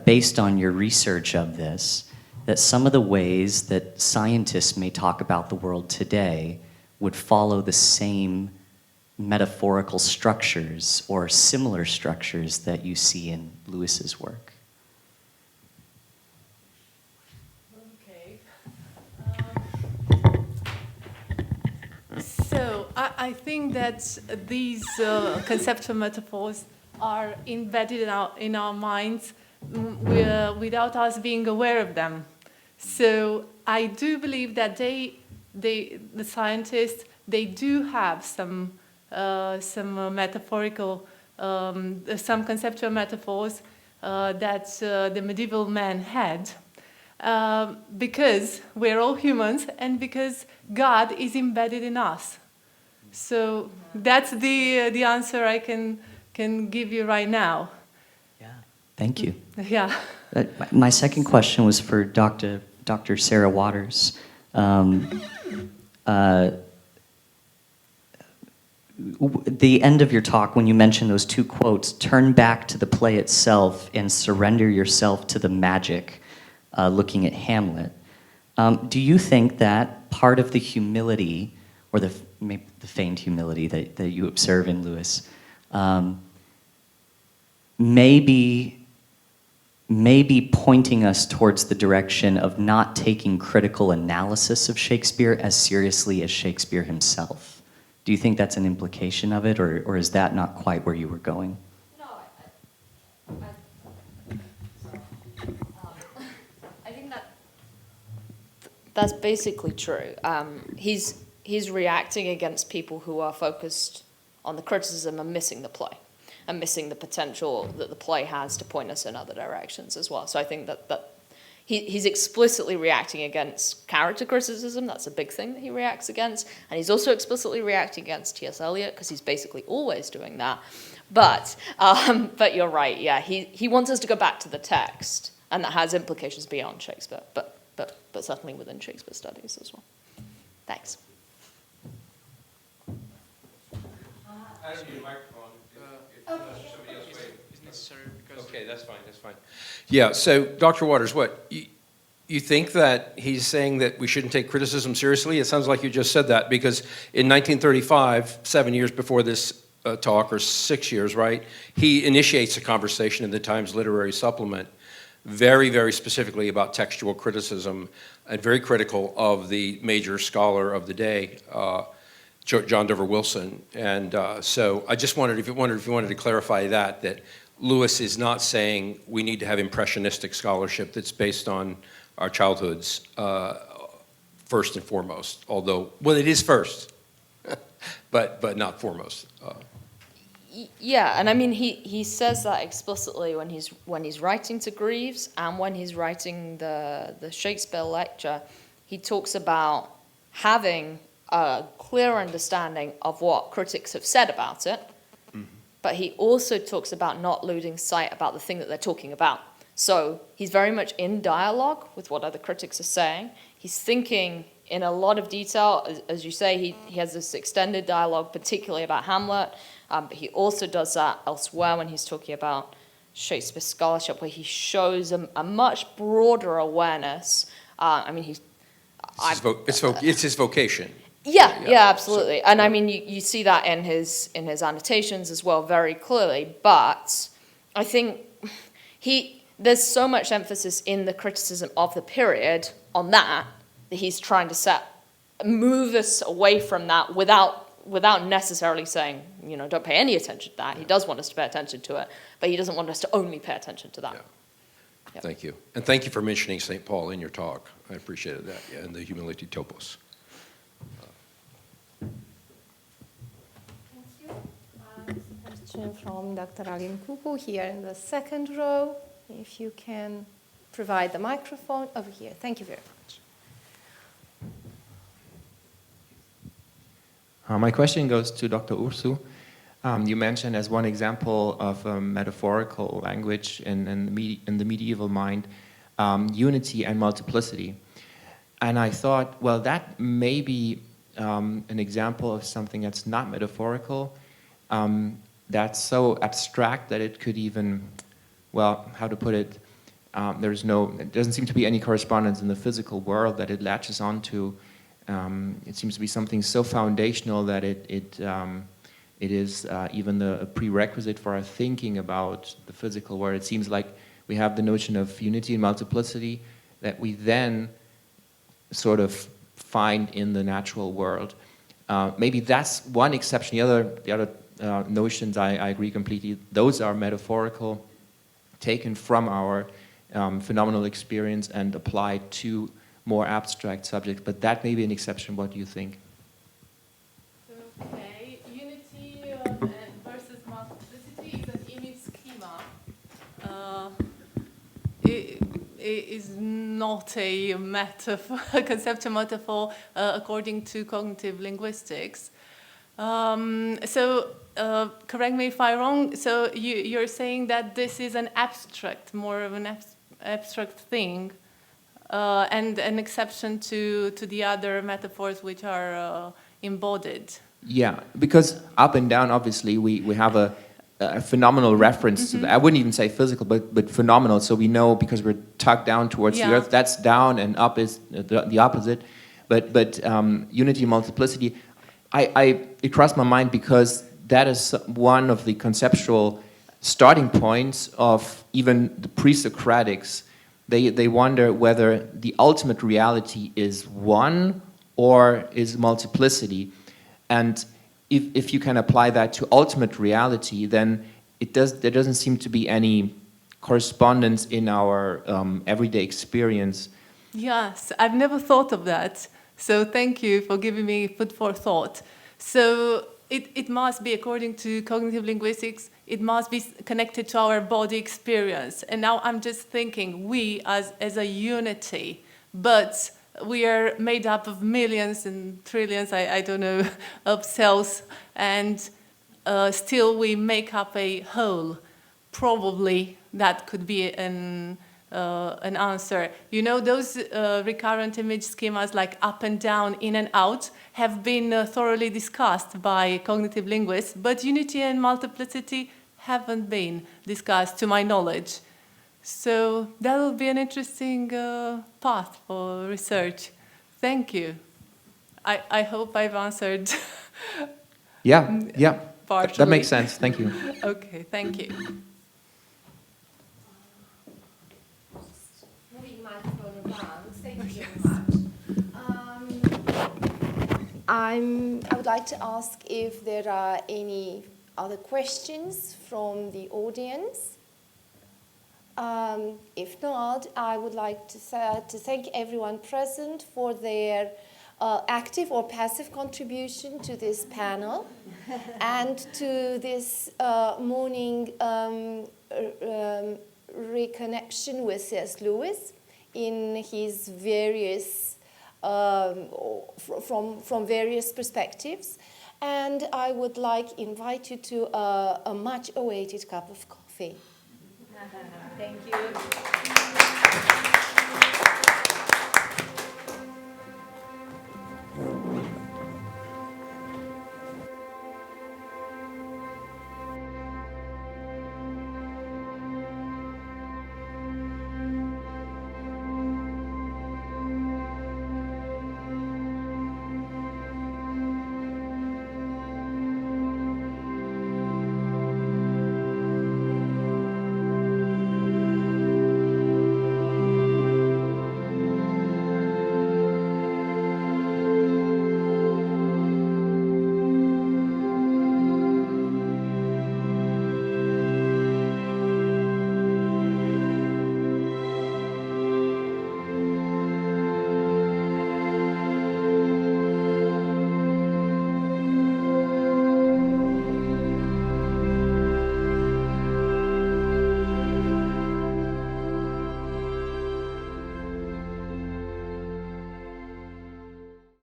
based on your research of this, that some of the ways that scientists may talk about the world today would follow the same metaphorical structures or similar structures that you see in Lewis's work? Okay. So I think that these conceptual metaphors are embedded in our minds without us being aware of them. So I do believe that the scientists, they do have some metaphorical, some conceptual metaphors that the medieval man had. Because we're all humans and because God is embedded in us. So that's the answer I can give you right now. Yeah, thank you. Yeah. My second question was for Dr. Sarah Waters. The end of your talk, when you mentioned those two quotes, turn back to the play itself and surrender yourself to the magic, looking at Hamlet. Do you think that part of the humility, or maybe the feigned humility that you observe in Lewis, maybe pointing us towards the direction of not taking critical analysis of Shakespeare as seriously as Shakespeare himself? Do you think that's an implication of it, or is that not quite where you were going? No, I think that's basically true. He's reacting against people who are focused on the criticism and missing the play, and missing the potential that the play has to point us in other directions as well. So I think that he's explicitly reacting against character criticism. That's a big thing that he reacts against. And he's also explicitly reacting against T.S. Eliot, because he's basically always doing that. But you're right, yeah. He wants us to go back to the text, and that has implications beyond Shakespeare, but certainly within Shakespeare studies as well. Thanks. I don't need a microphone. Somebody else wait. It's necessary because... Okay, that's fine. Yeah, so Dr. Waters, you think that he's saying that we shouldn't take criticism seriously? It sounds like you just said that, because in 1935, 7 years before this talk, or 6 years, right, he initiates a conversation in the Times Literary Supplement very, very specifically about textual criticism, and very critical of the major scholar of the day, John Dover Wilson. And so I just wondered if you wanted to clarify that Lewis is not saying we need to have impressionistic scholarship that's based on our childhoods first and foremost, although, well, it is first, but not foremost. Yeah, and I mean, he says that explicitly when he's writing to Greaves, and when he's writing the Shakespeare lecture. He talks about having a clear understanding of what critics have said about it, but he also talks about not losing sight about the thing that they're talking about. So he's very much in dialogue with what other critics are saying. He's thinking in a lot of detail. As you say, he has this extended dialogue, particularly about Hamlet, but he also does that elsewhere when he's talking about Shakespeare scholarship, where he shows a much broader awareness. I mean, It's his vocation. Yeah, absolutely. And I mean, you see that in his annotations as well very clearly. But I think there's so much emphasis in the criticism of the period on that he's trying to move us away from that without necessarily saying, don't pay any attention to that. Yeah. He does want us to pay attention to it, but he doesn't want us to only pay attention to that. Yeah. Yep. Thank you. And thank you for mentioning St. Paul in your talk. I appreciated that, and the humility topos. Question from Dr. Alin Cucu here in the second row. If you can provide the microphone over here. Thank you very much. My question goes to Dr. Ursu. You mentioned as one example of metaphorical language in the medieval mind, unity and multiplicity. And I thought, well, that may be an example of something that's not metaphorical, that's so abstract that it could even, well, how to put it, it doesn't seem to be any correspondence in the physical world that it latches onto. It seems to be something so foundational that it is even a prerequisite for our thinking about the physical world. It seems like we have the notion of unity and multiplicity that we then sort of find in the natural world. Maybe that's one exception. The other notions, I agree completely. Those are metaphorical, taken from our phenomenal experience and applied to more abstract subjects. But that may be an exception. What do you think? Okay, unity versus multiplicity is an image schema. It is not a metaphor, a conceptual metaphor according to cognitive linguistics. Correct me if I'm wrong, so you're saying that this is an abstract, more of an abstract thing, and an exception to the other metaphors which are embodied. Yeah, because up and down, obviously, we have a phenomenal reference to that. I wouldn't even say physical, but phenomenal. So we know because we're tucked down towards the earth, that's down, and up is the opposite. But unity and multiplicity, it crossed my mind because that is one of the conceptual starting points of even the pre-Socratics. They wonder whether the ultimate reality is one or is multiplicity. And if you can apply that to ultimate reality, then there doesn't seem to be any correspondence in our everyday experience. Yes, I've never thought of that. So thank you for giving me food for thought. So it must be, according to cognitive linguistics, it must be connected to our body experience. And now I'm just thinking, we as a unity, but we are made up of millions and trillions, I don't know, of cells, and still we make up a whole. Probably that could be an answer. You know, those recurrent image schemas like up and down, in and out, have been thoroughly discussed by cognitive linguists, but unity and multiplicity haven't been discussed, to my knowledge. So that will be an interesting path for research. Thank you. I hope I've answered. Yeah. Partially. That makes sense. Thank you. Okay, thank you. Moving microphone around. Thank you very much. I would like to ask if there are any other questions from the audience. If not, I would like to thank everyone present for their active or passive contribution to this panel and to this morning reconnection with C.S. Lewis in his various, from various perspectives. And I would like to invite you to a much awaited cup of coffee. Thank you.